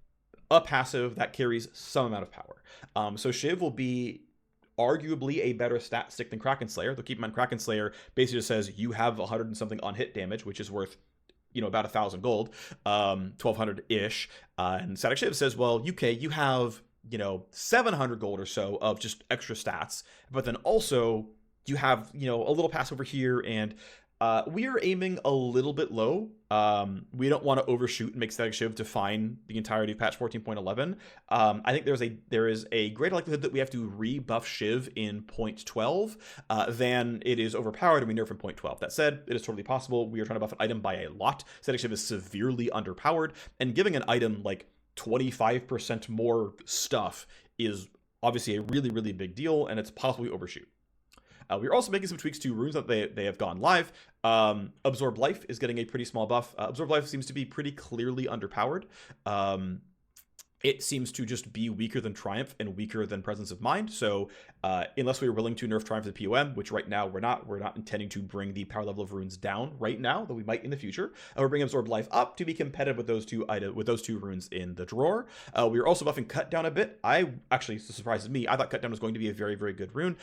a passive that carries some amount of power. So Shiv will be arguably a better stat stick than Kraken Slayer. Though keep in mind, Kraken Slayer basically just says you have 100 and something on hit damage, which is worth, about 1,000 gold, 1,200-ish. And Static Shiv says, well, UK, you have, 700 gold or so of just extra stats, but then also you have, a little pass over here, and we are aiming a little bit low. We don't want to overshoot and make Static Shiv define the entirety of patch 14.11. I think there is a greater likelihood that we have to rebuff Shiv in 0.12 than it is overpowered and we nerf in 0.12. That said, it is totally possible. We are trying to buff an item by a lot. Static Shiv is severely underpowered, and giving an item like 25% more stuff is obviously a really, really big deal, and it's possibly overshoot. We're also making some tweaks to runes that they have gone live. Absorb Life is getting a pretty small buff. Absorb Life seems to be pretty clearly underpowered. It seems to just be weaker than Triumph and weaker than Presence of Mind. So unless we are willing to nerf Triumph to the POM, which right now we're not intending to bring the power level of runes down right now, though we might in the future. We're bringing Absorb Life up to be competitive with those two runes in the drawer. We are also buffing Cut Down a bit. This surprises me. I thought Cut Down was going to be a very, very good rune.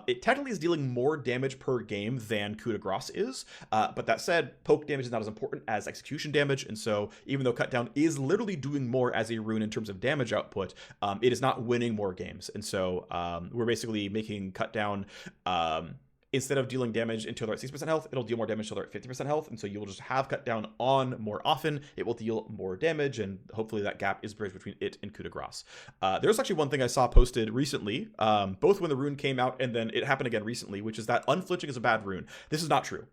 It technically is dealing more damage per game than Coup de Grace is, but that said, poke damage is not as important as execution damage, and so even though Cut Down is literally doing more as a rune in terms of damage output, it is not winning more games. And so we're basically making Cut Down, instead of dealing damage until they're at 6% health, it'll deal more damage until they're at 50% health. And so you will just have Cut Down on more often. It will deal more damage, and hopefully that gap is bridged between it and Coup de Grace. There's actually one thing I saw posted recently, both when the rune came out and then it happened again recently, which is that Unflinching is a bad rune. This is not true.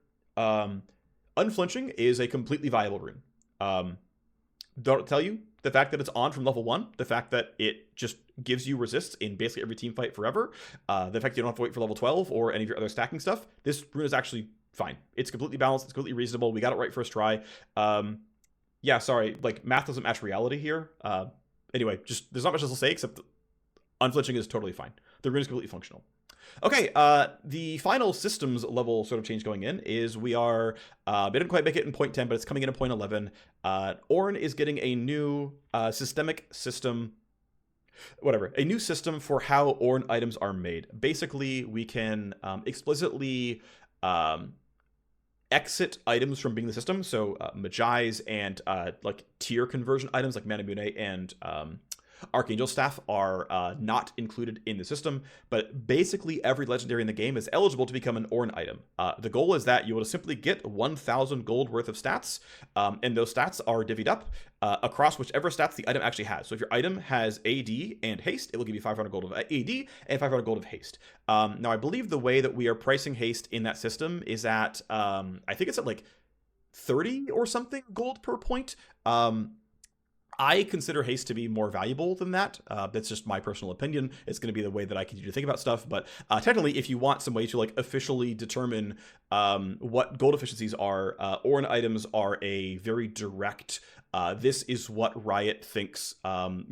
Unflinching is a completely viable rune. Don't tell you the fact that it's on from level 1, the fact that it just gives you resists in basically every team fight forever, the fact you don't have to wait for level 12 or any of your other stacking stuff, this rune is actually fine. It's completely balanced, it's completely reasonable, we got it right first try. Yeah, sorry, like, math doesn't match reality here. Anyway, just, there's not much else to say except Unflinching is totally fine. The rune is completely functional. Okay, the final systems level sort of change going in is we didn't quite make it in 0.10, but it's coming in at 0.11. Ornn is getting a new systemic system, a new system for how Ornn items are made. Basically, we can explicitly exit items from being the system. So Magi's and like tier conversion items like Manamune and Archangel Staff are not included in the system, but basically every legendary in the game is eligible to become an Ornn item. The goal is that you will simply get 1,000 gold worth of stats, and those stats are divvied up across whichever stats the item actually has. So if your item has AD and haste, it will give you 500 gold of AD and 500 gold of haste. Now, I believe the way that we are pricing haste in that system is at, I think it's at like 30 or something gold per point. I consider haste to be more valuable than that. That's just my personal opinion. It's going to be the way that I continue to think about stuff. But technically, if you want some way to like officially determine what gold efficiencies are, Ornn items are a very direct This is what Riot thinks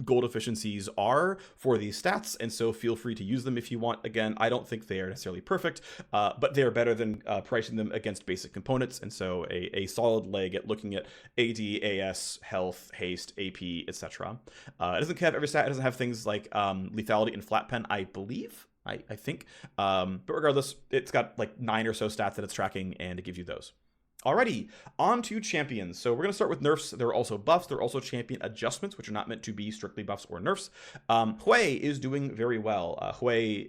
gold efficiencies are for these stats, and so feel free to use them if you want. Again, I don't think they are necessarily perfect, but they're better than pricing them against basic components, and so a solid leg at looking at AD, AS, health, haste, AP, etc. It doesn't have every stat. It doesn't have things like lethality and flat pen, I believe. I think. But regardless, it's got like 9 or so stats that it's tracking, and it gives you those. Alrighty, on to champions. So we're going to start with nerfs. There are also buffs. There are also champion adjustments, which are not meant to be strictly buffs or nerfs. Hui is doing very well. Hui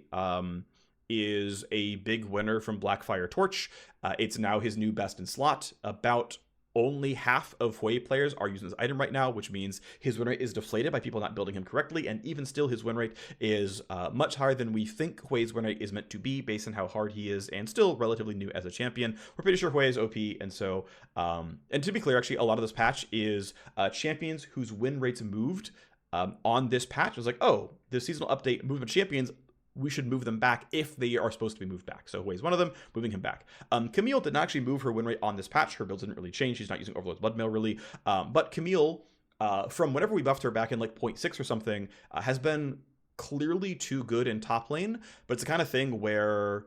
is a big winner from Blackfire Torch. It's now his new best in slot. About only half of Hui players are using this item right now, which means his win rate is deflated by people not building him correctly, and even still his win rate is much higher than we think Hui's win rate is meant to be based on how hard he is and still relatively new as a champion. We're pretty sure Hui is OP, and so, and to be clear, actually, a lot of this patch is champions whose win rates moved on this patch. It was like, oh, the seasonal update movement champions, we should move them back if they are supposed to be moved back. So Hui's one of them, moving him back. Camille did not actually move her win rate on this patch. Her build didn't really change. She's not using Overlord's Bloodmail really. But Camille, from whenever we buffed her back in like 0.6 or something, has been clearly too good in top lane. But it's the kind of thing where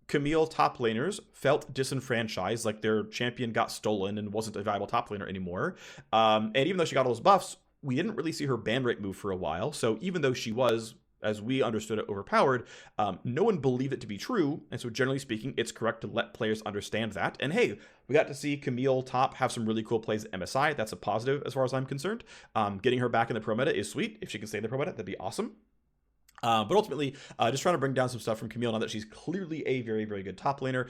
Camille top laners felt disenfranchised, like their champion got stolen and wasn't a viable top laner anymore. And even though she got all those buffs, we didn't really see her ban rate move for a while. So even though she was, as we understood it, overpowered, no one believed it to be true, and so generally speaking, it's correct to let players understand that. And hey, we got to see Camille top have some really cool plays at MSI. That's a positive as far as I'm concerned. Getting her back in the pro meta is sweet. If she can stay in the pro meta, that'd be awesome. But ultimately, just trying to bring down some stuff from Camille now that she's clearly a very, very good top laner.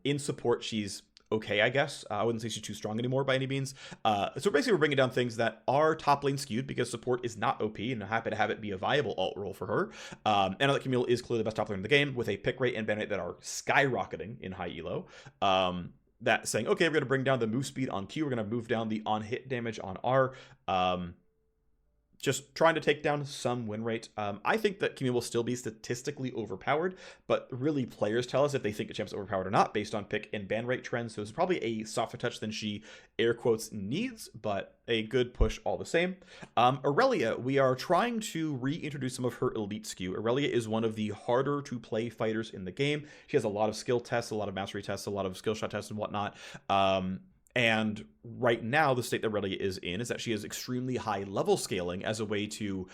In support, she's okay, I guess. I wouldn't say she's too strong anymore by any means. So basically, we're bringing down things that are top lane skewed because support is not OP, and I'm happy to have it be a viable alt role for her. And now that Camille is clearly the best top laner in the game with a pick rate and ban rate that are skyrocketing in high elo. That saying, okay, we're going to bring down the move speed on Q. We're going to move down the on-hit damage on R. Just trying to take down some win rate. I think that Camille will still be statistically overpowered, but really players tell us if they think a champ's overpowered or not based on pick and ban rate trends. So it's probably a softer touch than she, air quotes, needs, but a good push all the same. Aurelia, we are trying to reintroduce some of her elite skew. Aurelia is one of the harder to play fighters in the game. She has a lot of skill tests, a lot of mastery tests, a lot of skill shot tests and whatnot. And right now, the state that Aurelia is in is that she is extremely high level scaling as a way to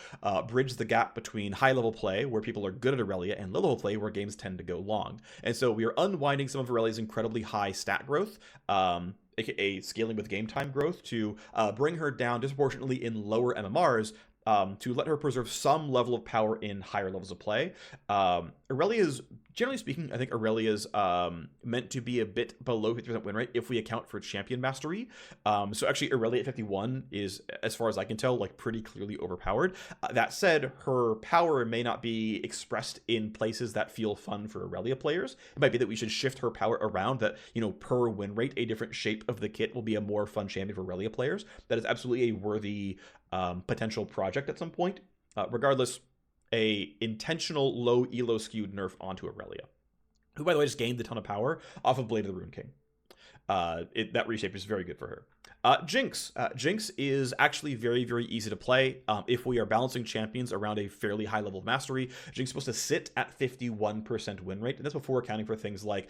bridge the gap between high level play, where people are good at Aurelia, and low level play, where games tend to go long. And so we are unwinding some of Aurelia's incredibly high stat growth, aka scaling with game time growth, to bring her down disproportionately in lower MMRs, to let her preserve some level of power in higher levels of play. Aurelia's, generally speaking, I think Aurelia's meant to be a bit below 50% win rate if we account for champion mastery. So actually Aurelia at 51 is, as far as I can tell, like pretty clearly overpowered. That said, her power may not be expressed in places that feel fun for Aurelia players. It might be that we should shift her power around, that, you know, per win rate, a different shape of the kit will be a more fun champion for Aurelia players. That is absolutely a worthy potential project at some point. Regardless, a intentional low elo skewed nerf onto Aurelia, who, by the way, just gained a ton of power off of Blade of the Rune King. That reshape is very good for her. Jinx. Jinx is actually very, very easy to play. If we are balancing champions around a fairly high level of mastery, Jinx is supposed to sit at 51% win rate. And that's before accounting for things like,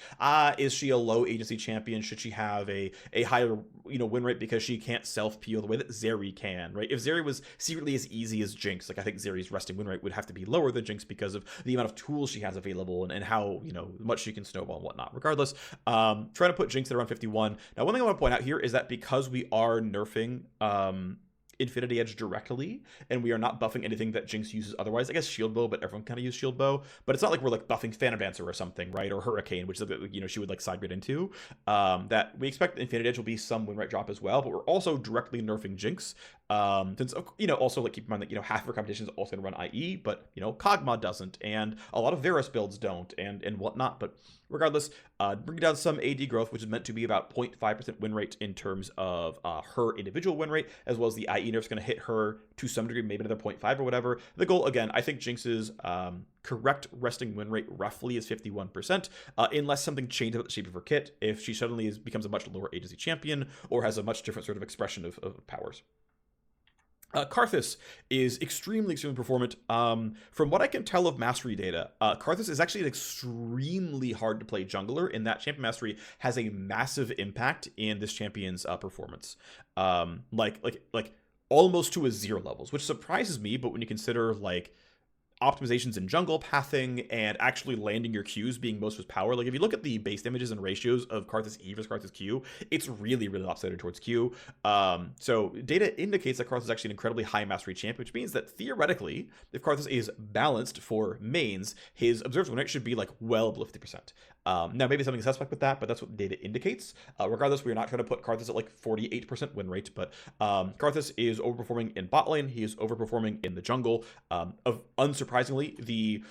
is she a low agency champion? Should she have a higher, win rate because she can't self-peel the way that Zeri can, right? If Zeri was secretly as easy as Jinx, like I think Zeri's resting win rate would have to be lower than Jinx because of the amount of tools she has available and how, much she can snowball and whatnot. Regardless, trying to put Jinx at around 51. Now, one thing I want to point out here is that because we are nerfing Infinity Edge directly, and we are not buffing anything that Jinx uses otherwise. I guess Shield Bow, but everyone kind of uses Shield Bow. But it's not like we're like buffing Phantom Dancer or something, right? Or Hurricane, which is she would like side grade into. That we expect Infinity Edge will be some win rate drop as well. But we're also directly nerfing Jinx. Since also like keep in mind that half of our competition is also going to run IE, but Kog'Maw doesn't, and a lot of Varus builds don't, and whatnot. But regardless, bringing down some AD growth, which is meant to be about 0.5% win rate in terms of her individual win rate, as well as the IE nerf's going to hit her to some degree, maybe another 0.5 or whatever. The goal, again, I think Jinx's correct resting win rate roughly is 51%, unless something changed about the shape of her kit, if she suddenly becomes a much lower agency champion or has a much different sort of expression of powers. Karthus is extremely performant. From what I can tell of mastery data, Karthus is actually an extremely hard to play jungler, in that champion mastery has a massive impact in this champion's performance. Like almost to a 0 levels, which surprises me. But when you consider like optimizations in jungle pathing and actually landing your Qs being most of his power. Like if you look at the base damages and ratios of Karthus E versus Karthus Q, it's really lopsided towards Q. So data indicates that Karthus is actually an incredibly high mastery champ, which means that theoretically, if Karthus is balanced for mains, his observed win rate should be like well below 50%. Now maybe something suspect with that, but that's what the data indicates. Regardless, we're not trying to put Karthus at like 48% win rate, but Karthus is overperforming in bot lane. He is overperforming in the jungle. Unsurprisingly, the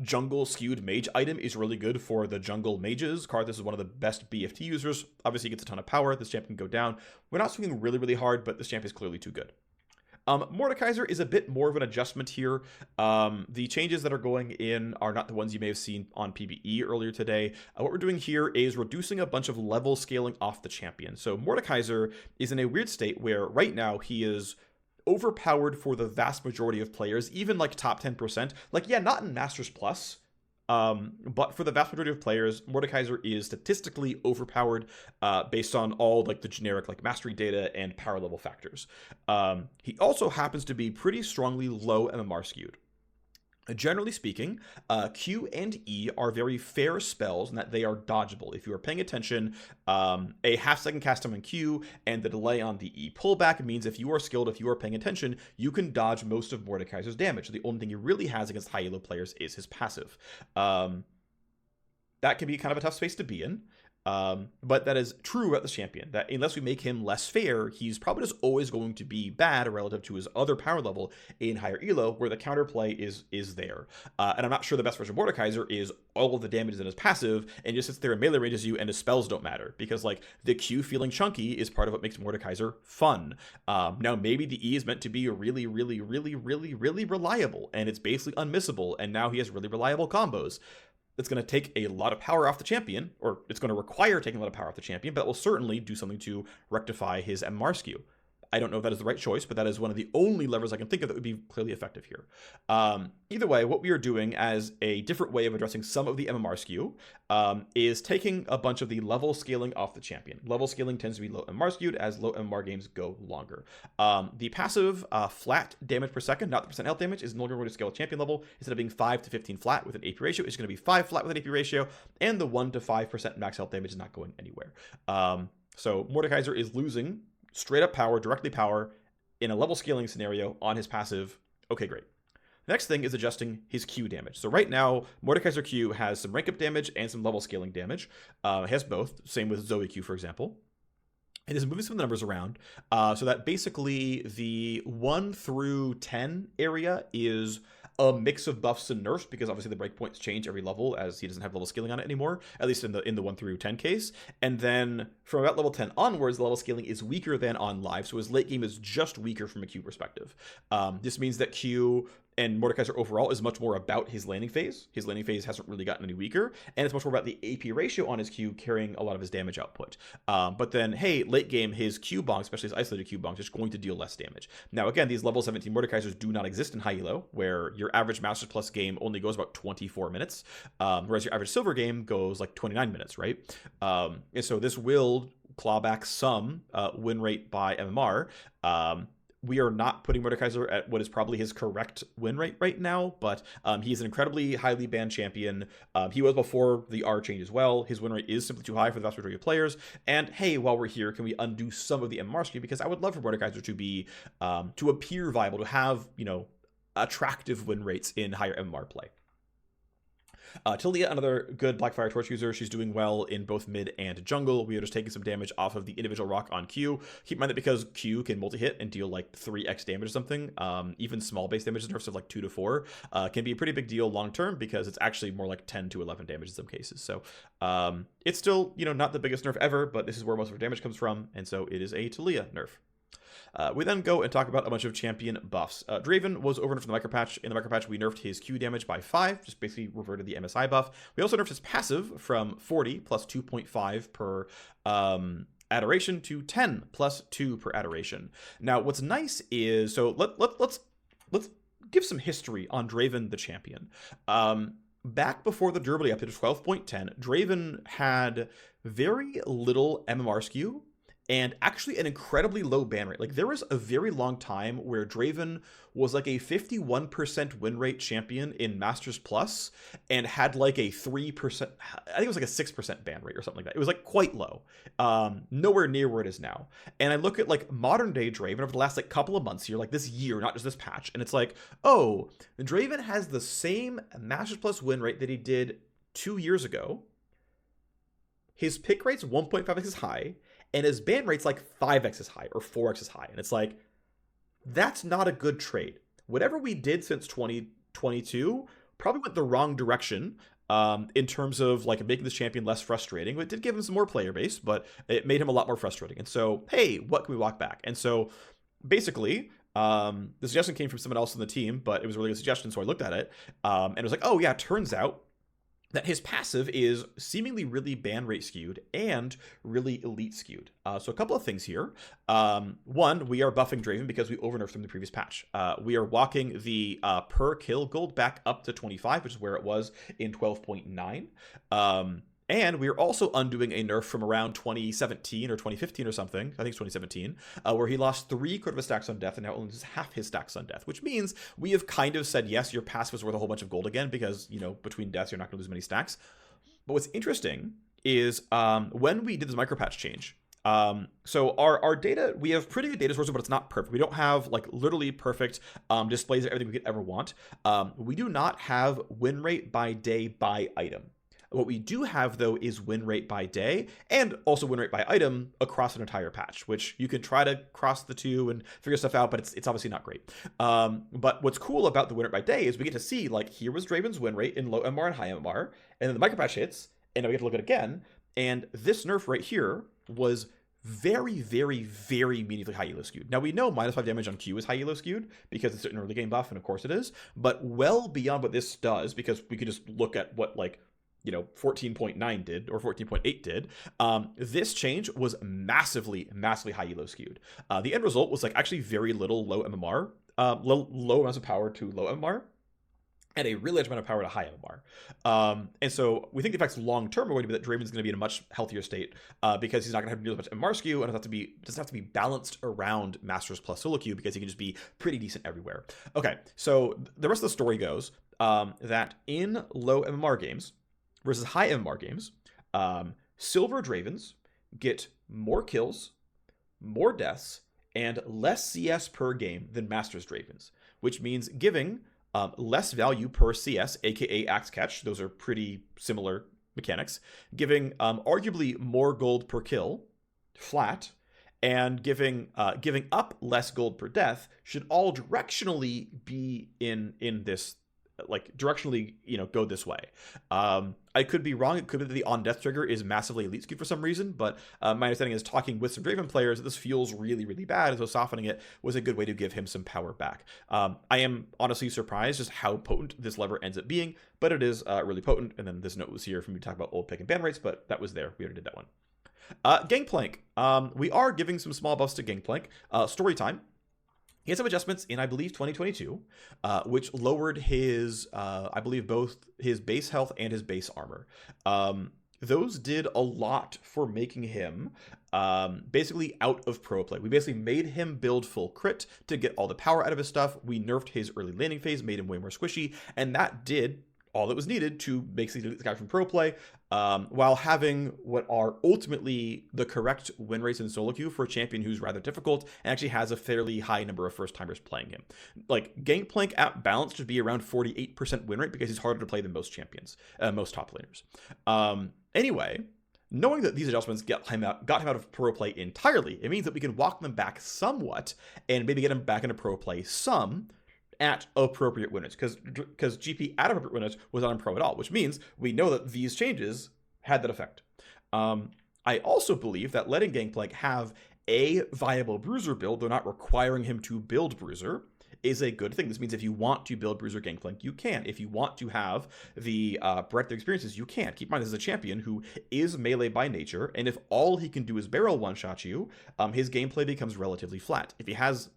jungle skewed mage item is really good for the jungle mages. Karthus is one of the best BFT users. Obviously, he gets a ton of power. This champ can go down. We're not swinging really hard, but this champ is clearly too good. Mordekaiser is a bit more of an adjustment here. The changes that are going in are not the ones you may have seen on PvE earlier today. What we're doing here is reducing a bunch of level scaling off the champion. So Mordekaiser is in a weird state where right now he is overpowered for the vast majority of players, even like top 10%. Like, yeah, not in Masters Plus, but for the vast majority of players, Mordekaiser is statistically overpowered based on all like the generic like mastery data and power level factors. He also happens to be pretty strongly low MMR skewed. Generally speaking, Q and E are very fair spells in that they are dodgeable. If you are paying attention, a half-second cast time on Q and the delay on the E pullback means if you are skilled, if you are paying attention, you can dodge most of Mordekaiser's damage. The only thing he really has against high elo players is his passive. That can be kind of a tough space to be in. But that is true about the champion, that unless we make him less fair, he's probably just always going to be bad relative to his other power level in higher elo, where the counterplay is there. And I'm not sure the best version of Mordekaiser is all of the damage in his passive and just sits there and melee ranges you and his spells don't matter, because like the Q feeling chunky is part of what makes Mordekaiser fun. Now maybe the E is meant to be really reliable and it's basically unmissable, and now he has really reliable combos. It's going to take a lot of power off the champion, or it's going to require taking a lot of power off the champion, but it will certainly do something to rectify his MMR skew. I don't know if that is the right choice, but that is one of the only levers I can think of that would be clearly effective here. Either way, what we are doing as a different way of addressing some of the MMR skew is taking a bunch of the level scaling off the champion. Level scaling tends to be low MMR skewed as low MMR games go longer. The passive flat damage per second, not the percent health damage, is no longer going to scale at champion level. Instead of being 5 to 15 flat with an AP ratio, it's going to be 5 flat with an AP ratio, and the 1 to 5% max health damage is not going anywhere. So Mordekaiser is losing straight up power, directly power, in a level scaling scenario on his passive. Okay, great. The next thing is adjusting his Q damage. So right now, Mordekaiser Q has some rank up damage and some level scaling damage. It has both. Same with Zoe Q, for example. It is moving some of the numbers around so that basically the 1 through 10 area is a mix of buffs and nerfs, because obviously the breakpoints change every level as he doesn't have level scaling on it anymore, at least in the 1 through 10 case. And then from about level 10 onwards, the level scaling is weaker than on live, so his late game is just weaker from a Q perspective. This means that Q and Mordekaiser overall is much more about his landing phase. His landing phase hasn't really gotten any weaker, and it's much more about the AP ratio on his Q carrying a lot of his damage output. But then, hey, late game, his Q bonk, especially his isolated Q bonk, is going to deal less damage. Now, again, these level 17 Mordekaisers do not exist in high elo, where your average Masters Plus game only goes about 24 minutes, whereas your average Silver game goes like 29 minutes, right? And so this will claw back some win rate by MMR. We are not putting Mordekaiser at what is probably his correct win rate right now, but he's an incredibly highly banned champion. He was before the R change as well. His win rate is simply too high for the vast majority of players. And hey, while we're here, can we undo some of the MMR skew? Because I would love for Mordekaiser to be, to appear viable, to have, you know, attractive win rates in higher MMR play. Talia, another good Blackfire Torch user. She's doing well in both mid and jungle. We are just taking some damage off of the individual rock on Q. Keep in mind that because Q can multi-hit and deal like 3x damage or something, even small base damage nerfs of like 2 to 4 can be a pretty big deal long term, because it's actually more like 10 to 11 damage in some cases. So it's still, you know, not the biggest nerf ever, but this is where most of our damage comes from, and so it is a Talia nerf. We then go and talk about a bunch of champion buffs. Draven was overnerfed in the micropatch. In the micropatch, we nerfed his Q damage by 5, just basically reverted the MSI buff. We also nerfed his passive from 40 plus 2.5 per adoration to 10 plus 2 per adoration. Now, what's nice is, so let's give some history on Draven the champion. Back before the durability update of 12.10, Draven had very little MMR skew and actually an incredibly low ban rate. Like, there was a very long time where Draven was like a 51% win rate champion in Masters Plus and had like a 3%, I think it was like a 6% ban rate or something like that. It was like quite low, nowhere near where it is now. And I look at like modern day Draven over the last like couple of months here, like this year, not just this patch, and it's like, oh, Draven has the same Masters Plus win rate that he did 2 years ago. His pick rate's 1.5x as high, and his ban rate's like 5x as high or 4x as high. And it's like, that's not a good trade. Whatever we did since 2022 probably went the wrong direction in terms of like making this champion less frustrating. It did give him some more player base, but it made him a lot more frustrating. And so, hey, what can we walk back? And so basically, the suggestion came from someone else in the team, but it was a really good suggestion. So I looked at it and it was like, oh yeah, turns out that his passive is seemingly really ban rate skewed and really elite skewed. So a couple of things here. One, we are buffing Draven because we overnerfed him in the previous patch. We are walking the per kill gold back up to 25, which is where it was in 12.9. And we are also undoing a nerf from around 2017 or 2015 or something, I think it's 2017, where he lost 3 of his stacks on death and now only loses half his stacks on death, which means we have kind of said, yes, your passive is worth a whole bunch of gold again because, you know, between deaths, you're not going to lose many stacks. But what's interesting is when we did this micropatch change, so our data, we have pretty good data sources, but it's not perfect. We don't have like literally perfect displays of everything we could ever want. We do not have win rate by day by item. What we do have, though, is win rate by day and also win rate by item across an entire patch, which you can try to cross the two and figure stuff out, but it's obviously not great. But what's cool about the win rate by day is we get to see, like, here was Draven's win rate in low MMR and high MMR, and then the micropatch hits, and we get to look at it again, and this nerf right here was very, very, very meaningfully high elo skewed. Now, we know -5 damage on Q is high elo skewed because it's an early game buff, and of course it is, but well beyond what this does, because we could just look at what, like, you know, 14.9 did or 14.8 did. This change was massively high elo skewed. The end result was like actually very little low MMR, low amounts of power to low MMR, and a really large amount of power to high MMR. And so we think the effects long term are going to be that Draven's going to be in a much healthier state because he's not going to have to do as much MMR skew, and it doesn't have to be balanced around Masters plus solo queue because he can just be pretty decent everywhere. Okay, so the rest of the story goes that in low MMR games versus high MMR games, silver Dravens get more kills, more deaths, and less CS per game than Masters Dravens, which means giving less value per CS, aka axe catch. Those are pretty similar mechanics. Giving arguably more gold per kill, flat, and giving up less gold per death should all directionally be in this, like, directionally, you know, go this way. I could be wrong. It could be that the on death trigger is massively elite skewed for some reason, but my understanding is, talking with some Draven players, that this feels really, really bad, and so softening it was a good way to give him some power back. I am honestly surprised just how potent this lever ends up being, but it is really potent. And then this note was here for me to talk about old pick and ban rates, but that was there. We already did that one. Gangplank. We are giving some small buffs to Gangplank. Story time. He had some adjustments in, I believe, 2022, which lowered his, I believe, both his base health and his base armor. Those did a lot for making him basically out of pro play. We basically made him build full crit to get all the power out of his stuff. We nerfed his early landing phase, made him way more squishy, and that did all that was needed to basically delete the guy from pro play, while having what are ultimately the correct win rates in solo queue for a champion who's rather difficult and actually has a fairly high number of first timers playing him. Like, Gangplank at balance should be around 48% win rate because he's harder to play than most champions, most top laners. Anyway, knowing that these adjustments got him out of pro play entirely, it means that we can walk them back somewhat and maybe get him back into pro play some at appropriate win rates, because GP at appropriate win rates was not in pro at all, which means we know that these changes had that effect. I also believe that letting Gangplank have a viable bruiser build, though not requiring him to build bruiser, is a good thing. This means if you want to build bruiser Gangplank, you can. If you want to have the breadth of experiences, you can. Keep in mind, this is a champion who is melee by nature, and if all he can do is barrel one-shot you, his gameplay becomes relatively flat. If he has,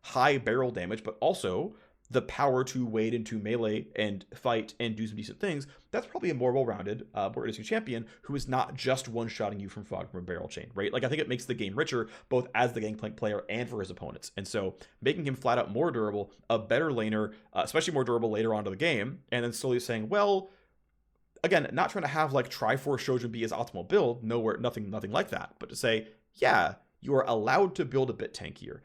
high barrel damage, but also the power to wade into melee and fight and do some decent things, that's probably a more well-rounded, more interesting champion who is not just one-shotting you from fog from a barrel chain, right? Like, I think it makes the game richer, both as the Gangplank player and for his opponents. And so making him flat out more durable, a better laner, especially more durable later on to the game, and then slowly saying, well, again, not trying to have like Triforce Shojin be his optimal build, nothing like that, but to say, yeah, you are allowed to build a bit tankier.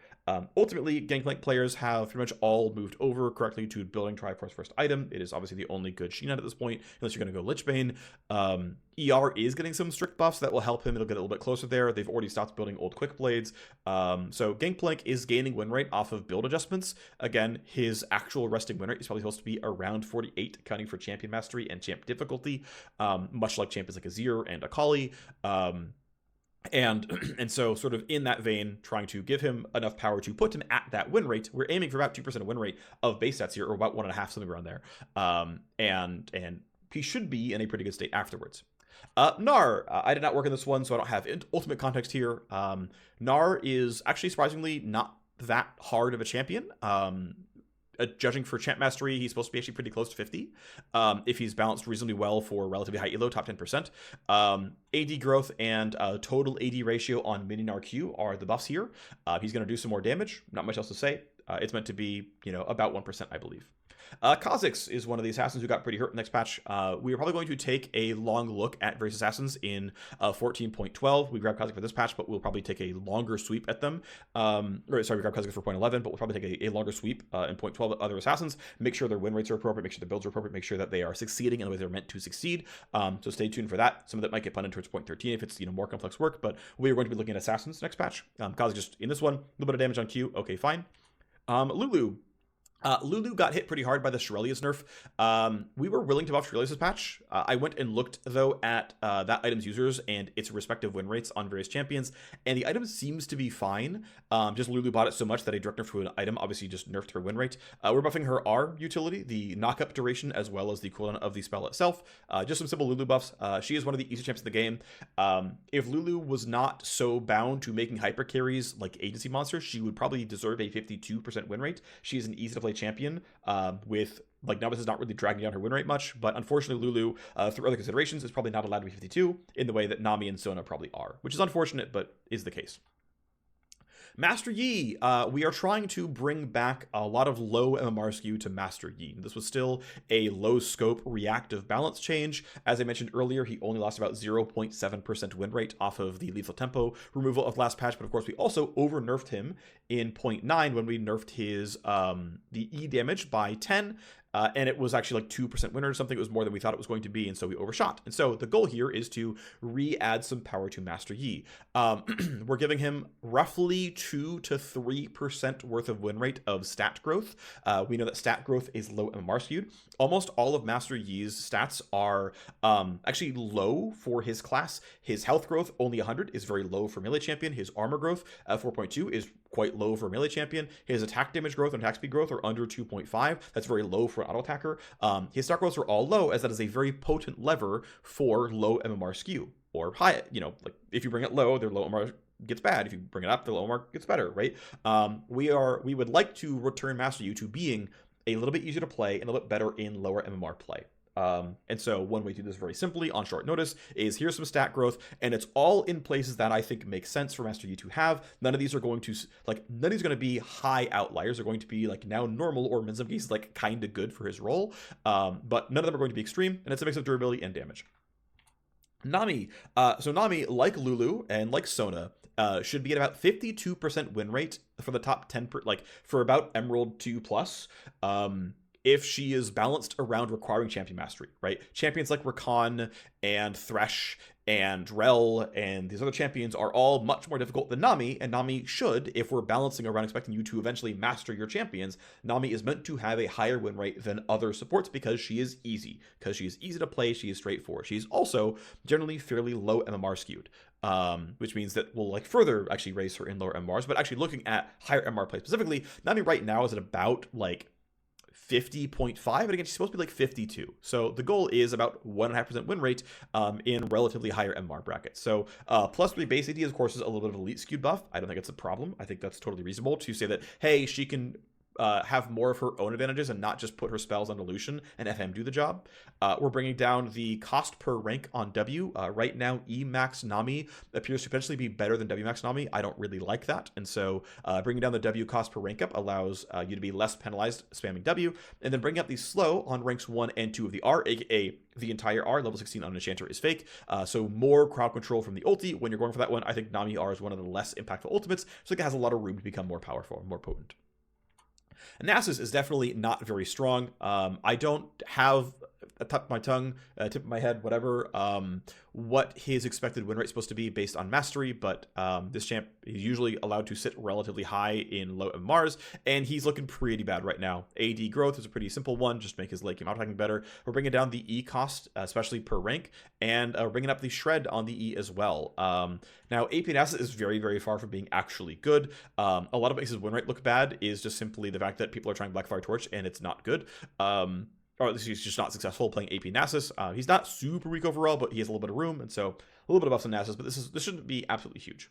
Ultimately, Gangplank players have pretty much all moved over correctly to building Triforce first item. It is obviously the only good Sheenan at this point, unless you're going to go Lichbane. ER is getting some strict buffs that will help him. It'll get a little bit closer there. They've already stopped building old Quick Blades. So Gangplank is gaining win rate off of build adjustments. Again, his actual resting win rate is probably supposed to be around 48, accounting for Champion Mastery and Champ difficulty, much like champions like Azir and Akali. And so sort of in that vein, trying to give him enough power to put him at that win rate. We're aiming for about 2% of win rate of base stats here, or about 1.5, something around there. And he should be in a pretty good state afterwards. Gnar, I did not work on this one, so I don't have ultimate context here. Gnar is actually surprisingly not that hard of a champion. Judging for champ mastery, he's supposed to be actually pretty close to 50. If he's balanced reasonably well for relatively high elo, top 10%. AD growth and total AD ratio on minion RQ are the buffs here. He's going to do some more damage. Not much else to say. It's meant to be, about 1%, I believe. Kha'Zix is one of the assassins who got pretty hurt next patch. We are probably going to take a long look at various assassins in 14.12. We grabbed Kha'Zix for this patch, but we'll probably take a longer sweep at them. We grabbed Kha'Zix for 0.11, but we'll probably take a longer sweep in 0.12 at other assassins. Make sure their win rates are appropriate, make sure their builds are appropriate, make sure that they are succeeding in the way they're meant to succeed. So stay tuned for that. Some of that might get punted towards 0.13 if it's more complex work, but we are going to be looking at assassins next patch. Kha'Zix just in this one, a little bit of damage on Q. Okay, fine. Lulu. Lulu got hit pretty hard by the Shirelius nerf. We were willing to buff Shirelius this patch. I went and looked, though, at that item's users and its respective win rates on various champions, and the item seems to be fine. Just Lulu bought it so much that a direct nerf to an item obviously just nerfed her win rate. We're buffing her R utility, the knockup duration, as well as the cooldown of the spell itself. Just some simple Lulu buffs. She is one of the easier champs in the game. If Lulu was not so bound to making hyper carries like agency monsters, she would probably deserve a 52% win rate. She is an easy to play champion with Novice is not really dragging down her win rate much, but unfortunately Lulu, through other considerations, is probably not allowed to be 52 in the way that Nami and Sona probably are, which is unfortunate, but is the case. Master Yi, we are trying to bring back a lot of low MMR skew to Master Yi. This was still a low scope reactive balance change. As I mentioned earlier, he only lost about 0.7% win rate off of the lethal tempo removal of last patch, but of course we also over nerfed him in 0.9 when we nerfed his the E damage by 10. And it was actually like 2% winner or something. It was more than we thought it was going to be, and so we overshot. And so the goal here is to re-add some power to Master Yi. We're giving him roughly 2 to 3% worth of win rate of stat growth. We know that stat growth is low MMR skewed. Almost all of Master Yi's stats are actually low for his class. His health growth, only 100, is very low for melee champion. His armor growth, 4.2, is quite low for melee champion. His attack damage growth and attack speed growth are under 2.5. That's very low for an auto attacker. His stat growths are all low, as that is a very potent lever for low MMR skew, or high, like if you bring it low, their low MMR gets bad. If you bring it up, the low MMR gets better, right? We would like to return Master Yi to being a little bit easier to play and a little bit better in lower MMR play. And so one way to do this very simply on short notice is here's some stat growth, and it's all in places that I think make sense for Master Yi to have. None of these are going to be high outliers. They're going to be like now normal, or in some cases like kind of good for his role. But none of them are going to be extreme, and it's a mix of durability and damage. Nami. So Nami, like Lulu and like Sona, should be at about 52% win rate for the top 10 for about Emerald 2 plus. if she is balanced around requiring champion mastery, right? Champions like Rakan and Thresh and Rel and these other champions are all much more difficult than Nami, and Nami should, if we're balancing around expecting you to eventually master your champions, Nami is meant to have a higher win rate than other supports because she is easy. Because she is easy to play, she is straightforward. She's also generally fairly low MMR skewed. Which means that we'll like further actually raise her in lower MMRs, but actually looking at higher MMR play specifically, Nami right now is at about like 50.5, but again, she's supposed to be like 52. So the goal is about 1.5% win rate in relatively higher MMR brackets. So +3 base AD, of course, is a little bit of elite skewed buff. I don't think it's a problem. I think that's totally reasonable to say that, hey, she can have more of her own advantages and not just put her spells on Lucian and FM do the job. We're bringing down the cost per rank on W. Right now, E max Nami appears to potentially be better than W max Nami. I don't really like that. And so bringing down the W cost per rank up allows you to be less penalized spamming W. And then bringing up the slow on ranks 1 and 2 of the R, aka the entire R. Level 16 on an Enchanter is fake. So more crowd control from the ulti when you're going for that one. I think Nami R is one of the less impactful ultimates. So it has a lot of room to become more powerful, more potent. Nasus is definitely not very strong. I don't have a tip of my tongue, tip of my head, whatever, what his expected win rate is supposed to be based on mastery, but this champ is usually allowed to sit relatively high in low MMRs, and he's looking pretty bad right now. AD growth is a pretty simple one, just make his late game auto-attacking better. We're bringing down the E cost, especially per rank, and we're bringing up the shred on the E as well. Now, AP Nasus is very, very far from being actually good. A lot of what makes his win rate look bad is just simply the fact that people are trying Blackfire Torch, and it's not good. Or at least he's just not successful playing AP Nasus. He's not super weak overall, but he has a little bit of room, and so a little bit of buffs on Nasus, but this shouldn't be absolutely huge.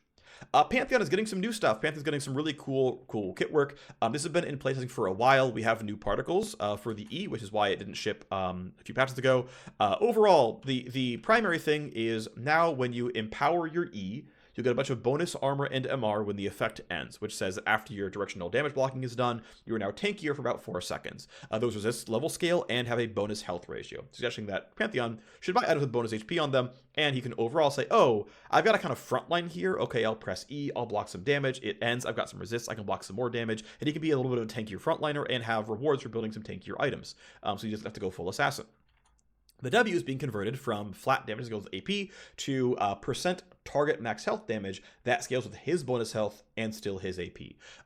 Pantheon is getting some new stuff. Pantheon's getting some really cool kit work. This has been in playtesting for a while. We have new particles for the E, which is why it didn't ship a few patches ago. Overall, the primary thing is now when you empower your E, you'll get a bunch of bonus armor and MR when the effect ends, which says that after your directional damage blocking is done, you are now tankier for about 4 seconds. Those resist level scale and have a bonus health ratio, suggesting that Pantheon should buy items with bonus HP on them, and he can overall say, oh, I've got a kind of frontline here. Okay, I'll press E, I'll block some damage. It ends, I've got some resists, I can block some more damage, and he can be a little bit of a tankier frontliner and have rewards for building some tankier items. So you just have to go full assassin. The W is being converted from flat damage that goes with AP to percent target max health damage that scales with his bonus health and still his AP.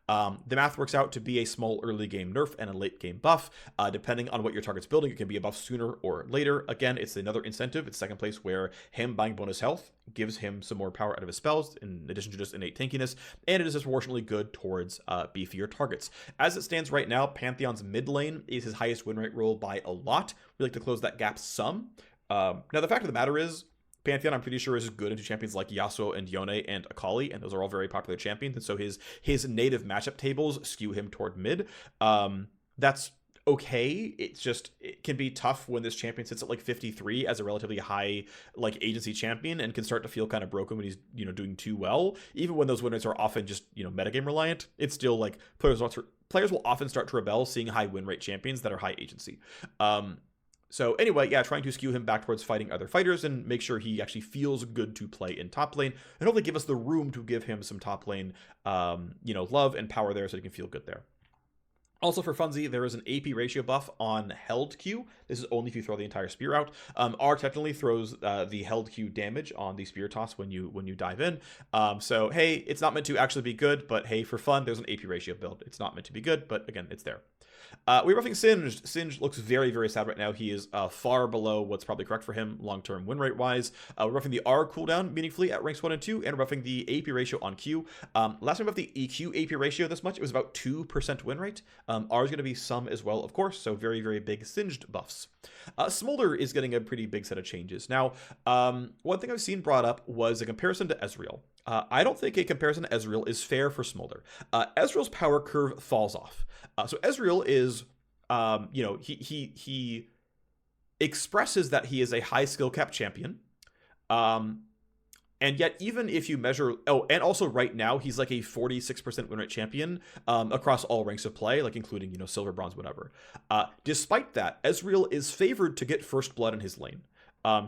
The math works out to be a small early game nerf and a late game buff. Depending on what your target's building, it can be a buff sooner or later. Again, it's another incentive. It's second place where him buying bonus health gives him some more power out of his spells in addition to just innate tankiness, and it is disproportionately good towards beefier targets. As it stands right now, Pantheon's mid lane is his highest win rate roll by a lot. We like to close that gap some. Now, the fact of the matter is, Pantheon, I'm pretty sure, is good into champions like Yasuo and Yone and Akali, and those are all very popular champions, and so his native matchup tables skew him toward mid. That's okay. It can be tough when this champion sits at like 53 as a relatively high like agency champion and can start to feel kind of broken when he's doing too well. Even when those win rates are often just metagame reliant, it's still like players will often start to rebel seeing high win rate champions that are high agency. So anyway, yeah, trying to skew him back towards fighting other fighters and make sure he actually feels good to play in top lane, and hopefully give us the room to give him some top lane, love and power there so he can feel good there. Also for funzy, there is an AP ratio buff on held Q. This is only if you throw the entire spear out. R technically throws the held Q damage on the spear toss when you dive in. So hey, it's not meant to actually be good, but hey, for fun, there's an AP ratio build. It's not meant to be good, but again, it's there. We're roughing Singed. Singed looks very, very sad right now. He is far below what's probably correct for him long-term win rate-wise. We're roughing the R cooldown meaningfully at ranks 1 and 2, and roughing the AP ratio on Q. Last time we buffed the EQ AP ratio this much, it was about 2% win rate. R is going to be some as well, of course, so very, very big Singed buffs. Smolder is getting a pretty big set of changes. Now, one thing I've seen brought up was a comparison to Ezreal. I don't think a comparison to Ezreal is fair for Smolder. Ezreal's power curve falls off. So Ezreal is, he expresses that he is a high skill cap champion. And yet, even if you measure, and also right now, he's like a 46% win rate champion across all ranks of play, like including, silver, bronze, whatever. Despite that, Ezreal is favored to get first blood in his lane.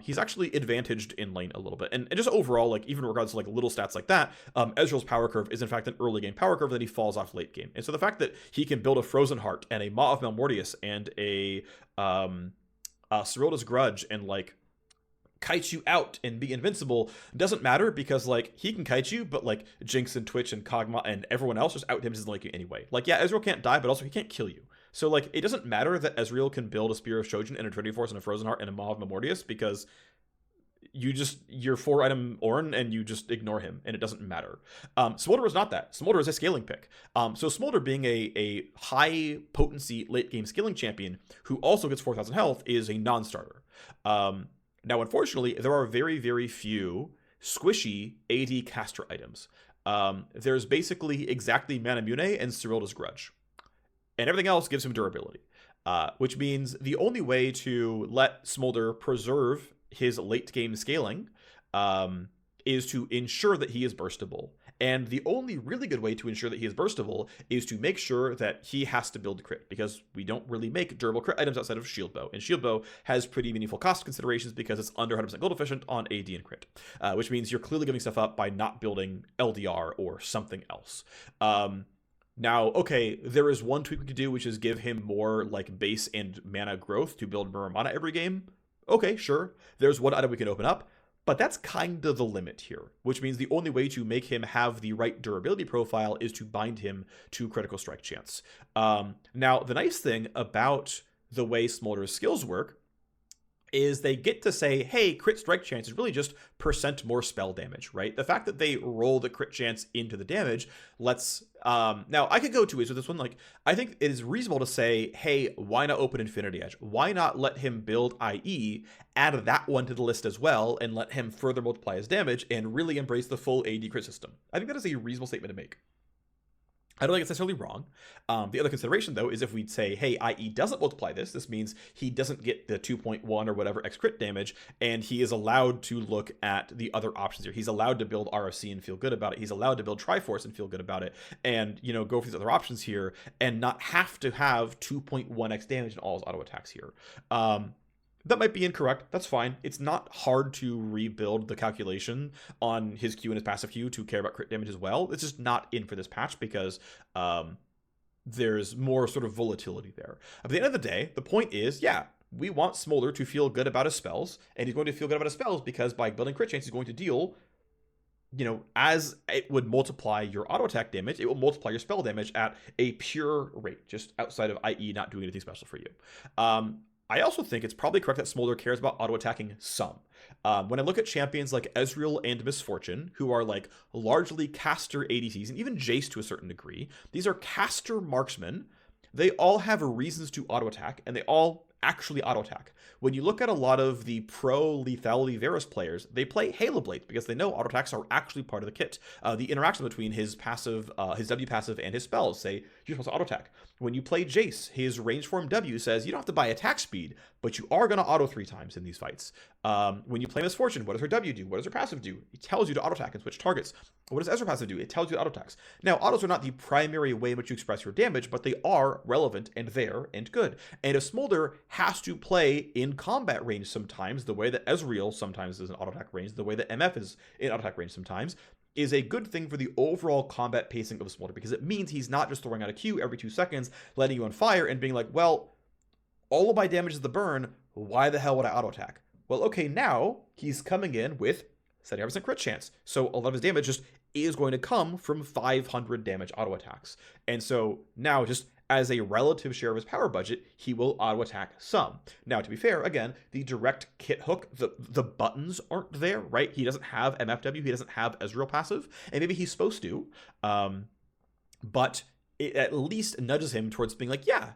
he's actually advantaged in lane a little bit. And just overall, like even regards to like little stats like that, Ezreal's power curve is in fact an early game power curve that he falls off late game. And so the fact that he can build a Frozen Heart and a Maw of Malmortius and a Cyrilda's Grudge and like kite you out and be invincible doesn't matter, because like he can kite you, but like Jinx and Twitch and Kog'Maw and everyone else just out him doesn't like you anyway. Like, yeah, Ezreal can't die, but also he can't kill you. So like it doesn't matter that Ezreal can build a Spear of Shojin and a Trinity Force and a Frozen Heart and a Maw of Malmortius, because you're 4-item Ornn and you just ignore him and it doesn't matter. Smolder is not that. Smolder is a scaling pick. So Smolder being a high potency late game scaling champion who also gets 4,000 health is a non-starter. Now, unfortunately, there are very, very few squishy AD caster items. There's basically exactly Manamune and Cyrilda's Grudge. And everything else gives him durability. Which means the only way to let Smolder preserve his late game scaling is to ensure that he is burstable. And the only really good way to ensure that he is burstable is to make sure that he has to build crit, because we don't really make durable crit items outside of Shield Bow. And Shield Bow has pretty meaningful cost considerations because it's under 100% gold efficient on AD and crit, which means you're clearly giving stuff up by not building LDR or something else. Now, okay, there is one tweak we could do, which is give him more like base and mana growth to build more mana every game. Okay, sure. There's one item we can open up. But that's kind of the limit here, which means the only way to make him have the right durability profile is to bind him to critical strike chance. Now, the nice thing about the way Smolder's skills work is they get to say, hey, crit strike chance is really just % more spell damage, right? The fact that they roll the crit chance into the damage lets... now, I could go two ways with this one. Like, I think it is reasonable to say, hey, why not open Infinity Edge? Why not let him build IE, add that one to the list as well, and let him further multiply his damage and really embrace the full AD crit system? I think that is a reasonable statement to make. I don't think it's necessarily wrong. The other consideration, though, is if we'd say, hey, IE doesn't multiply this means he doesn't get the 2.1 or whatever X crit damage, and he is allowed to look at the other options here. He's allowed to build RFC and feel good about it. He's allowed to build Triforce and feel good about it, and, you know, go for these other options here and not have to have 2.1x damage in all his auto attacks here. That might be incorrect. That's fine. It's not hard to rebuild the calculation on his Q and his passive Q to care about crit damage as well. It's just not in for this patch because there's more sort of volatility there. At the end of the day, the point is, yeah, we want Smolder to feel good about his spells, and he's going to feel good about his spells because by building crit chance, he's going to deal, you know, as it would multiply your auto attack damage, it will multiply your spell damage at a pure rate, just outside of IE not doing anything special for you. I also think it's probably correct that Smolder cares about auto-attacking some. When I look at champions like Ezreal and Misfortune, who are like largely caster ADCs, and even Jace to a certain degree, these are caster marksmen. They all have reasons to auto-attack, and they all actually auto-attack. When you look at a lot of the pro lethality Varus players, they play Halo Blades because they know auto-attacks are actually part of the kit. The interaction between his passive, his W passive and his spells say you're supposed to auto-attack. When you play Jace, his range form W says you don't have to buy attack speed, but you are going to auto 3 times in these fights. When you play Misfortune, what does her W do? What does her passive do? It tells you to auto-attack and switch targets. What does Ezra passive do? It tells you to auto-attacks. Now, autos are not the primary way in which you express your damage, but they are relevant and there and good. And if Smolder has to play in combat range sometimes, the way that Ezreal sometimes is in auto-attack range, the way that MF is in auto-attack range sometimes, is a good thing for the overall combat pacing of Smolder, because it means he's not just throwing out a Q every 2 seconds, letting you on fire, and being like, well, all of my damage is the burn, why the hell would I auto-attack? Well, okay, now he's coming in with 75% crit chance, so a lot of his damage just is going to come from 500 damage auto-attacks. And so now, just as a relative share of his power budget, he will auto-attack some. Now, to be fair, again, the direct kit hook, the buttons aren't there, right? He doesn't have MFW, he doesn't have Ezreal passive, and maybe he's supposed to, but it at least nudges him towards being like, yeah,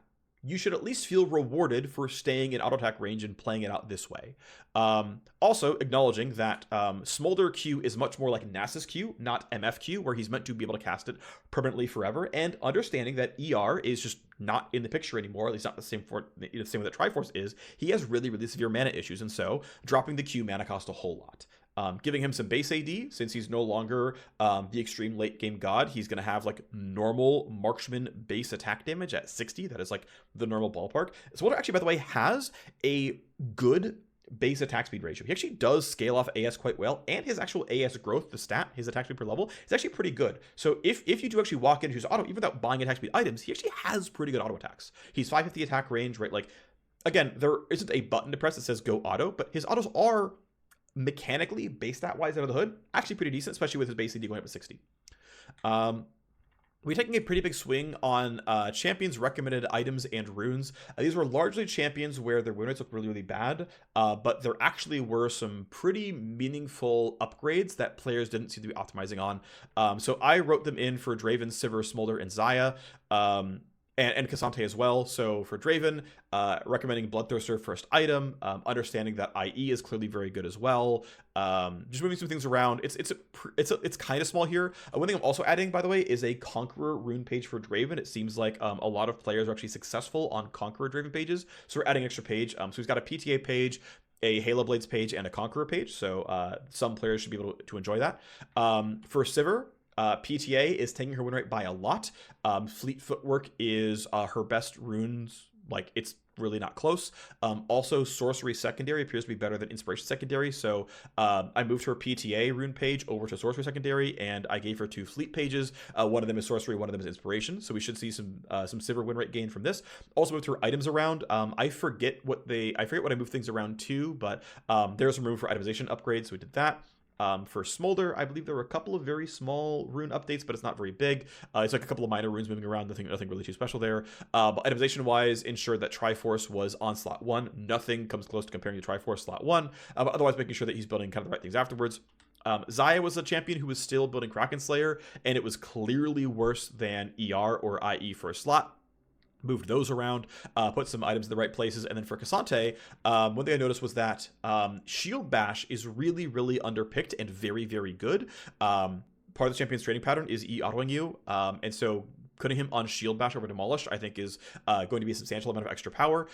you should at least feel rewarded for staying in auto-attack range and playing it out this way. Also, acknowledging that Smolder Q is much more like Nasus Q, not MF Q, where he's meant to be able to cast it permanently forever, and understanding that ER is just not in the picture anymore, at least not the same way that Triforce is. He has really, really severe mana issues, and so dropping the Q mana cost a whole lot. Giving him some base AD, since he's no longer the extreme late game god, he's going to have like normal marksman base attack damage at 60. That is like the normal ballpark. Smolder actually, by the way, has a good base attack speed ratio. He actually does scale off AS quite well, and his actual AS growth, the stat, his attack speed per level, is actually pretty good. So if you do actually walk into his auto, even without buying attack speed items, he actually has pretty good auto attacks. He's 550 attack range, right? Like, again, there isn't a button to press that says go auto, but his autos are mechanically, base stat wise, out of the hood, actually pretty decent, especially with his base CD going up to 60. We're taking a pretty big swing on champions recommended items and runes. These were largely champions where their win rates look really, really bad, but there actually were some pretty meaningful upgrades that players didn't seem to be optimizing on. So I wrote them in for Draven, Sivir, Smolder, and Xayah. And K'Sante as well. So for Draven, recommending Bloodthirster first item, understanding that IE is clearly very good as well. Just moving some things around. It's kind of small here. One thing I'm also adding, by the way, is a Conqueror rune page for Draven. It seems like a lot of players are actually successful on Conqueror Draven pages, so we're adding extra page. So he's got a PTA page, a Halo Blades page, and a Conqueror page. So some players should be able to enjoy that. For Sivir, PTA is taking her win rate by a lot. Fleet Footwork is her best runes. Like, it's really not close. Also, Sorcery Secondary appears to be better than Inspiration Secondary. So I moved her PTA rune page over to Sorcery Secondary, and I gave her 2 Fleet pages. One of them is Sorcery, one of them is Inspiration. So we should see some Sivir win rate gain from this. Also moved her items around. I forget what I moved things around to, but there's some room for itemization upgrades, so we did that. For Smolder, I believe there were a couple of very small rune updates, but it's not very big. It's like a couple of minor runes moving around, nothing really too special there. But itemization-wise, ensured that Triforce was on slot 1. Nothing comes close to comparing to Triforce slot 1, but otherwise making sure that he's building kind of the right things afterwards. Xayah was a champion who was still building Kraken Slayer, and it was clearly worse than ER or IE for a slot. Moved those around, put some items in the right places. And then for K'Sante, one thing I noticed was that Shield Bash is really, really underpicked and very, very good. Part of the champion's trading pattern is E-autoing you. And so putting him on Shield Bash over Demolish, I think, is going to be a substantial amount of extra power.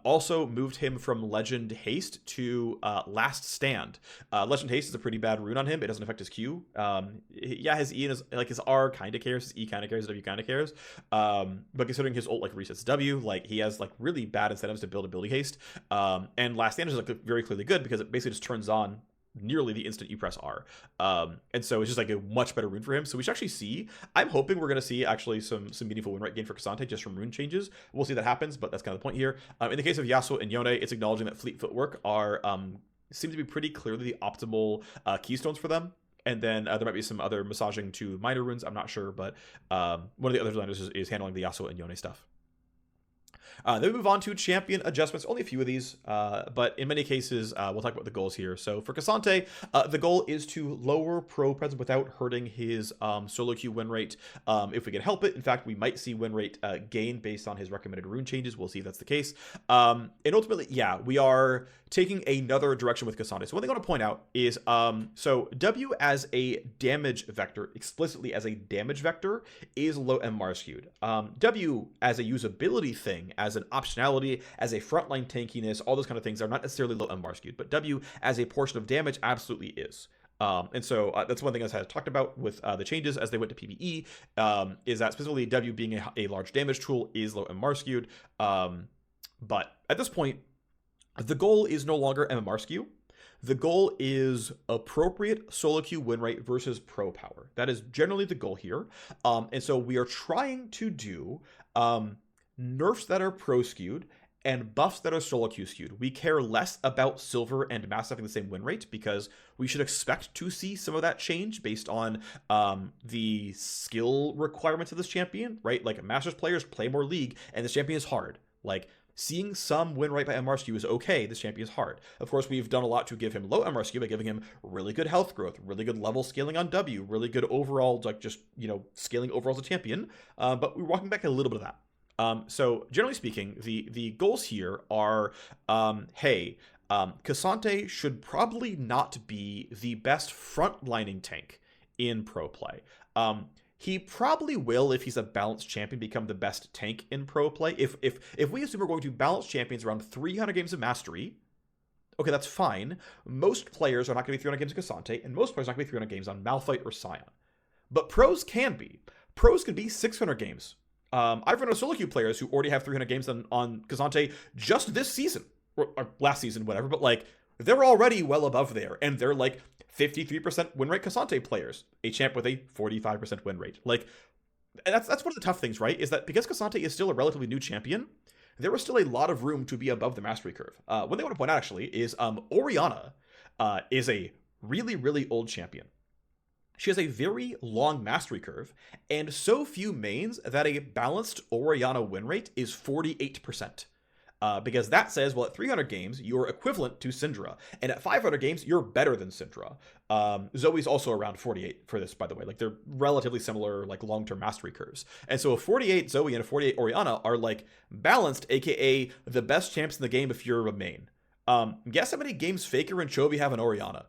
Also moved him from Legend Haste to Last Stand. Legend Haste is a pretty bad rune on him. It doesn't affect his Q. Yeah, his E and his R kind of cares, his E kind of cares, his W kind of cares. But considering his ult like resets W, like he has like really bad incentives to build ability haste. And Last Stand is like very clearly good because it basically just turns on nearly the instant you press R. And so it's just like a much better rune for him. So we should actually see, I'm hoping we're going to see actually some meaningful win rate gain for K'Sante just from rune changes. We'll see that happens, but that's kind of the point here. In the case of Yasuo and Yone, it's acknowledging that Fleet Footwork are seem to be pretty clearly the optimal keystones for them. And then there might be some other massaging to minor runes. I'm not sure, but one of the other designers is handling the Yasuo and Yone stuff. Then we move on to champion adjustments. Only a few of these, but in many cases, we'll talk about the goals here. So for K'Sante, the goal is to lower pro presence without hurting his solo queue win rate if we can help it. In fact, we might see win rate gain based on his recommended rune changes. We'll see if that's the case. And ultimately, yeah, we are taking another direction with K'Sante. So one thing I want to point out is, so W as a damage vector, explicitly as a damage vector, is low MR skewed. W as a usability thing, as an optionality, as a frontline tankiness, all those kind of things are not necessarily low MR skewed, but W as a portion of damage absolutely is. And so that's one thing I had talked about with the changes as they went to PvE, is that specifically W being a large damage tool is low MR skewed. But at this point, the goal is no longer MMR skew. The goal is appropriate solo queue win rate versus pro power. That is generally the goal here. And so we are trying to do nerfs that are pro skewed and buffs that are solo queue skewed. We care less about silver and mass having the same win rate because we should expect to see some of that change based on the skill requirements of this champion, right? Like Masters players play more League and this champion is hard. Like, seeing some win rate by MR skew is okay. This champion is hard. Of course, we've done a lot to give him low MR skew by giving him really good health growth, really good level scaling on W, really good overall, like just, you know, scaling overall as a champion. But we're walking back a little bit of that. So generally speaking, the goals here are, hey, K'Sante should probably not be the best frontlining tank in pro play. He probably will, if he's a balanced champion, become the best tank in pro play. If we assume we're going to balance champions around 300 games of mastery, okay, that's fine. Most players are not going to be 300 games of K'Sante, and most players are not going to be 300 games on Malphite or Scion. But pros can be. Pros can be 600 games. I've run into solo queue players who already have 300 games on K'Sante just this season, or last season, whatever, but like, they're already well above there, and they're like 53% win rate Cassante players, a champ with a 45% win rate. Like, and that's one of the tough things, right? Is that because Cassante is still a relatively new champion, there was still a lot of room to be above the mastery curve. One thing I want to point out actually is Orianna is a really, really old champion. She has a very long mastery curve, and so few mains that a balanced Orianna win rate is 48%. Because that says, well, at 300 games, you're equivalent to Syndra. And at 500 games, you're better than Syndra. Zoe's also around 48 for this, by the way. Like, they're relatively similar, like, long-term mastery curves. And so a 48 Zoe and a 48 Orianna are, like, balanced, aka the best champs in the game if you're a main. Guess how many games Faker and Chovy have in Orianna?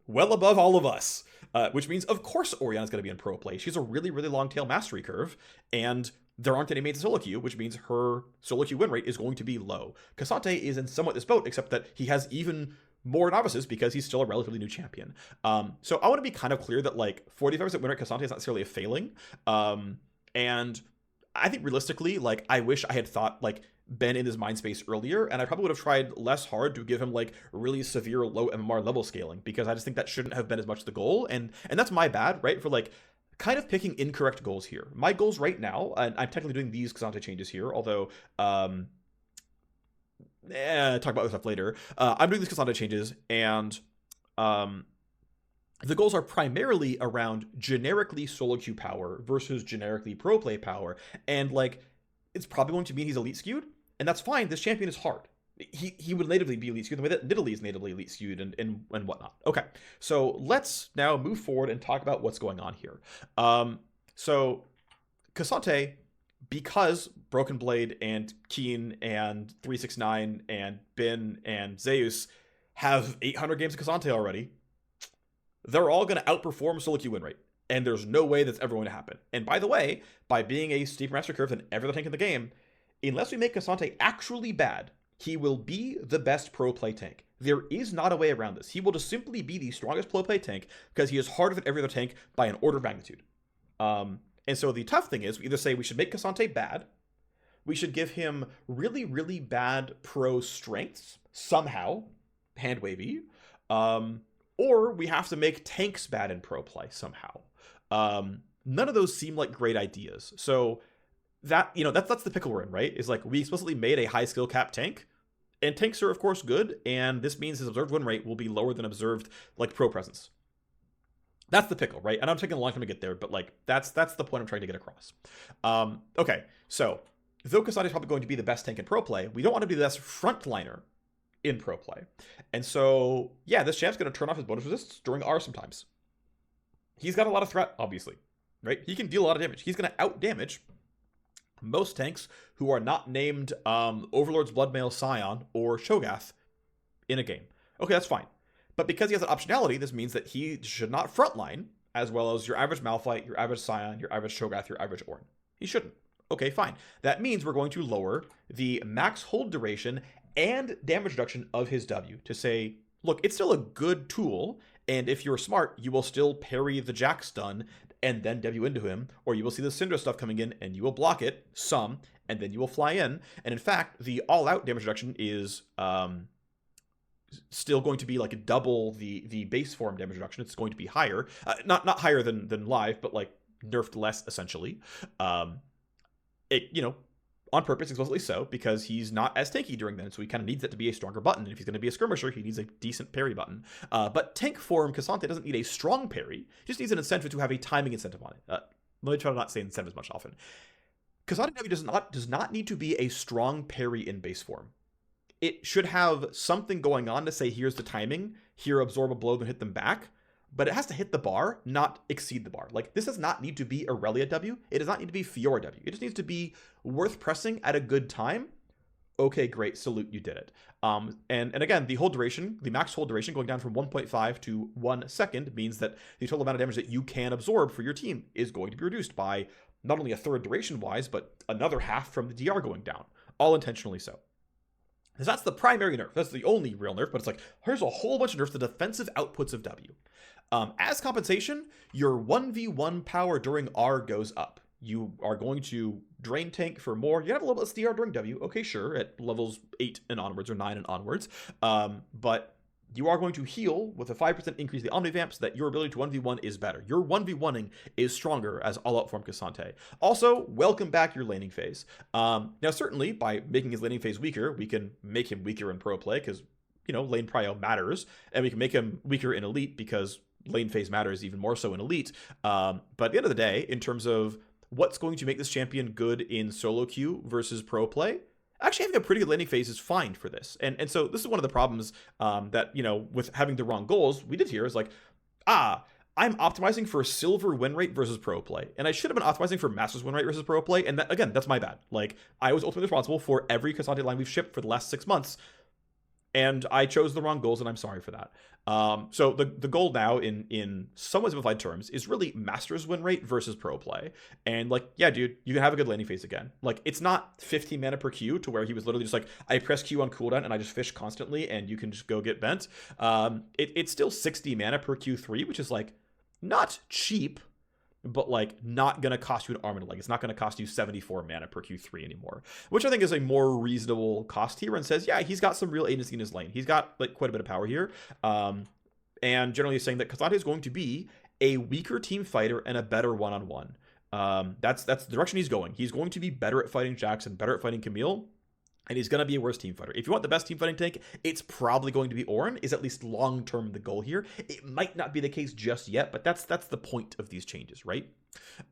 Well above all of us. Which means, of course, Orianna's going to be in pro play. She's a really, really long tail mastery curve, and there aren't any mains in solo queue, which means her solo queue win rate is going to be low. Cassante is in somewhat this boat, except that he has even more novices because he's still a relatively new champion. So I want to be kind of clear that, like, 45% win rate Cassante is not necessarily a failing. And I think realistically, like, I wish I had thought, like, been in his mind space earlier, and I probably would have tried less hard to give him like really severe low MMR level scaling, because I just think that shouldn't have been as much the goal, and that's my bad, right, for like kind of picking incorrect goals here. My goals right now, and I'm technically doing these Cassante changes here, although talk about this stuff later. I'm doing these Cassante changes, and the goals are primarily around generically solo queue power versus generically pro play power, and like it's probably going to mean he's elite skewed. And that's fine. This champion is hard. He would natively be elite skewed the way that Nidalee is natively elite skewed and whatnot. Okay, so let's now move forward and talk about what's going on here. So Cassante, because Broken Blade and Keen and 369 and Bin and Zeus have 800 games of Cassante already, they're all going to outperform solo queue win rate. And there's no way that's ever going to happen. And by the way, by being a steeper master curve than every other tank in the game, unless we make Cassante actually bad, he will be the best pro play tank. There is not a way around this. He will just simply be the strongest pro play tank because he is harder than every other tank by an order of magnitude. And so the tough thing is, we either say we should make Cassante bad, we should give him really, really bad pro strengths, somehow, hand wavy, or we have to make tanks bad in pro play somehow. None of those seem like great ideas. So that, you know, that's the pickle we're in, right? Is like, we explicitly made a high skill cap tank, and tanks are of course good, and this means his observed win rate will be lower than observed like pro presence. That's the pickle, right? And I'm taking a long time to get there, but like that's the point I'm trying to get across. Okay, so though Cassante is probably going to be the best tank in pro play, we don't want to be the best frontliner in pro play. And so yeah, this champ's going to turn off his bonus resists during R sometimes. He's got a lot of threat, obviously, right? He can deal a lot of damage. He's going to out damage most tanks who are not named Overlord's Bloodmail Scion or Shogath in a game. Okay, that's fine. But because he has an optionality, this means that he should not frontline as well as your average Malphite, your average Scion, your average Shogath, your average Ornn. He shouldn't. Okay, fine. That means we're going to lower the max hold duration and damage reduction of his W to say, look, it's still a good tool, and if you're smart, you will still parry the Jack stun and then W into him, or you will see the Syndra stuff coming in and you will block it, some, and then you will fly in. And in fact, the all-out damage reduction is still going to be like double the base form damage reduction. It's going to be higher. Not higher than live, but like nerfed less, essentially. You know, on purpose, explicitly so, because he's not as tanky during then, so he kind of needs it to be a stronger button. And if he's going to be a skirmisher, he needs a decent parry button. But tank form Cassante doesn't need a strong parry, he just needs an incentive to have a timing incentive on it. Let me try to not say incentive as much often. Cassante W does not need to be a strong parry in base form. It should have something going on to say, here's the timing, here absorb a blow, then hit them back. But it has to hit the bar, not exceed the bar. Like, this does not need to be Aurelia W. It does not need to be Fiora W. It just needs to be worth pressing at a good time. Okay, great. Salute, you did it. And again, the hold duration, the max hold duration going down from 1.5 to 1 second means that the total amount of damage that you can absorb for your team is going to be reduced by not only a third duration-wise, but another half from the DR going down. All intentionally so. Because that's the primary nerf. That's the only real nerf, but it's like, here's a whole bunch of nerfs to defensive outputs of W. As compensation, your 1v1 power during R goes up. You are going to drain tank for more. You have a little bit of SDR during W. Okay, sure, at levels 8 and onwards or 9 and onwards. But you are going to heal with a 5% increase in the Omnivamp so that your ability to 1v1 is better. Your 1v1ing is stronger as all-out form Cassante. Also, welcome back your laning phase. Now, certainly, by making his laning phase weaker, we can make him weaker in pro play because, lane prio matters. And we can make him weaker in elite because lane phase matters even more so in elite. But at the end of the day, in terms of what's going to make this champion good in solo queue versus pro play, actually having a pretty good laning phase is fine for this. And so this is one of the problems that, with having the wrong goals, we did here is like, I'm optimizing for silver win rate versus pro play. And I should have been optimizing for masters win rate versus pro play. And that, again, that's my bad. Like, I was ultimately responsible for every Cassante line we've shipped for the last 6 months. And I chose the wrong goals, and I'm sorry for that. So the goal now, in somewhat simplified terms, is really Masters win rate versus pro play. And like, yeah, dude, you can have a good laning phase again. Like, it's not 15 mana per Q to where he was literally just like, I press Q on cooldown and I just fish constantly, and you can just go get bent. It's still 60 mana per Q3, which is like not cheap, but like not gonna cost you an arm and a leg. It's not gonna cost you 74 mana per Q3 anymore, which I think is a more reasonable cost here, and says, yeah, he's got some real agency in his lane. He's got like quite a bit of power here, and generally saying that Cassante is going to be a weaker team fighter and a better one-on-one. That's the direction he's going. He's going to be better at fighting Jax and better at fighting Camille. And he's going to be a worse team fighter. If you want the best team fighting tank, it's probably going to be Ornn, is at least long-term the goal here. It might not be the case just yet, but that's the point of these changes, right?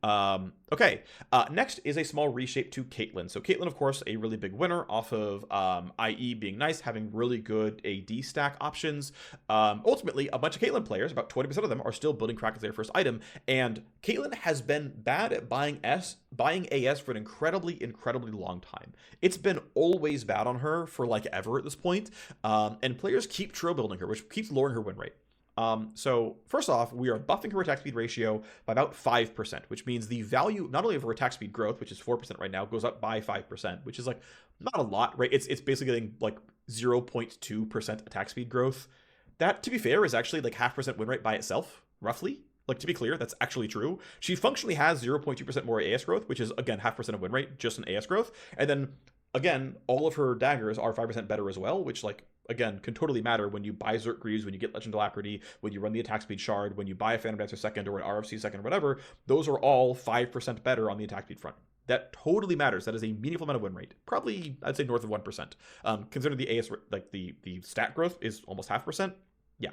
Okay, next is a small reshape to Caitlyn. So Caitlyn, of course, a really big winner off of IE being nice, having really good AD stack options. Ultimately, a bunch of Caitlyn players, about 20% of them, are still building Kraken as their first item, and Caitlyn has been bad at buying AS for an incredibly long time. It's been always bad on her for like ever at this point, and players keep trio building her, which keeps lowering her win rate. So first off, we are buffing her attack speed ratio by about 5%, which means the value not only of her attack speed growth, which is 4% right now, goes up by 5%, which is like not a lot, right? It's basically getting like 0.2% attack speed growth. That, to be fair, is actually like 0.5% win rate by itself, roughly. Like, to be clear, that's actually true. She functionally has 0.2% more AS growth, which is, again, 0.5% of win rate, just in AS growth. And then, again, all of her daggers are 5% better as well, which, like, again, can totally matter when you buy Zerk Greaves, when you get Legend Alacrity, when you run the attack speed shard, when you buy a Phantom Dancer second or an RFC second or whatever. Those are all 5% better on the attack speed front. That totally matters. That is a meaningful amount of win rate. Probably, I'd say, north of 1%. Considering the AS, like, the stat growth is almost 0.5%. Yeah.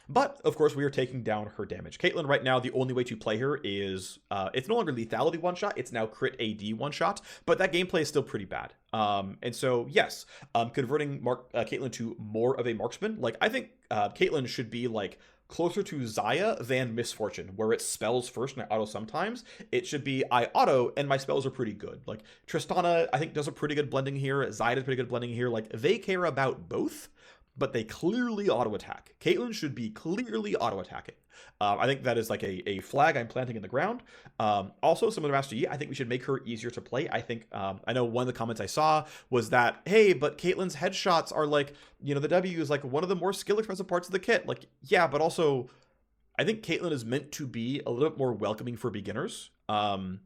But, of course, we are taking down her damage. Caitlyn, right now, the only way to play her is, it's no longer lethality one-shot, it's now crit AD one-shot, but that gameplay is still pretty bad. And so, yes, converting Caitlyn to more of a marksman, like, I think Caitlyn should be, like, closer to Xayah than Misfortune, where it's spells first and I auto sometimes. It should be I auto and my spells are pretty good. Like, Tristana, I think, does a pretty good blending here. Xayah does pretty good blending here. Like, they care about both, but they clearly auto-attack. Caitlyn should be clearly auto-attacking. I think that is like a flag I'm planting in the ground. Also, some of the Master Yi, I think we should make her easier to play. I think, I know one of the comments I saw was that, hey, but Caitlyn's headshots are like, the W is like one of the more skill-expensive parts of the kit. Like, yeah, but also, I think Caitlyn is meant to be a little bit more welcoming for beginners. And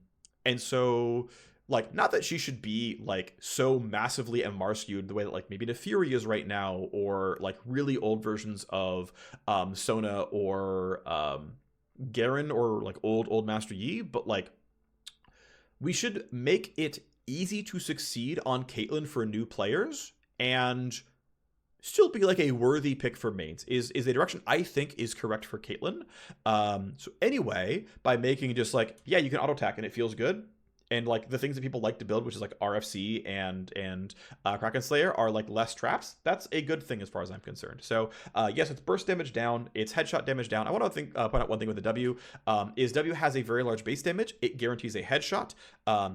so, like, not that she should be, like, so massively MR skewed the way that, like, maybe Fury is right now, or, like, really old versions of Sona or Garen or, like, old Master Yi, but, like, we should make it easy to succeed on Caitlyn for new players, and still be, like, a worthy pick for mains, is a direction I think is correct for Caitlyn. So anyway, by making just, like, yeah, you can auto-attack and it feels good, and, like, the things that people like to build, which is, like, RFC and Kraken Slayer, are, like, less traps. That's a good thing as far as I'm concerned. So, yes, it's burst damage down. It's headshot damage down. I want to point out one thing with the W. Is W has a very large base damage. It guarantees a headshot,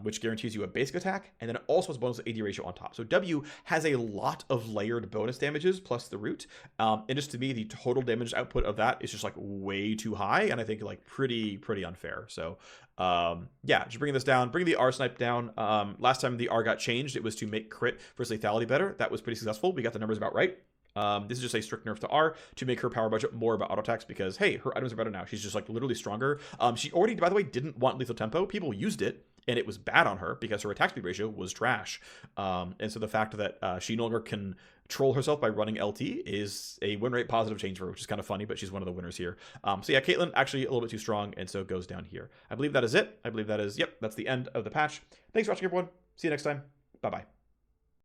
which guarantees you a basic attack, and then it also has bonus AD ratio on top. So W has a lot of layered bonus damages plus the root. And just to me, the total damage output of that is just, like, way too high, and I think, like, pretty unfair. So, yeah, just bringing this down, bringing the R snipe down. Last time the R got changed, it was to make crit versus lethality better. That was pretty successful. We got the numbers about right. This is just a strict nerf to R to make her power budget more about auto attacks because, hey, her items are better now. She's just like literally stronger. She already, by the way, didn't want lethal tempo. People used it, and it was bad on her because her attack speed ratio was trash. And so the fact that she no longer can troll herself by running LT is a win rate positive change for her, which is kind of funny, but she's one of the winners here. So yeah, Caitlyn actually a little bit too strong, and so goes down here. I believe that is it. I believe that is, yep, that's the end of the patch. Thanks for watching, everyone. See you next time. Bye-bye.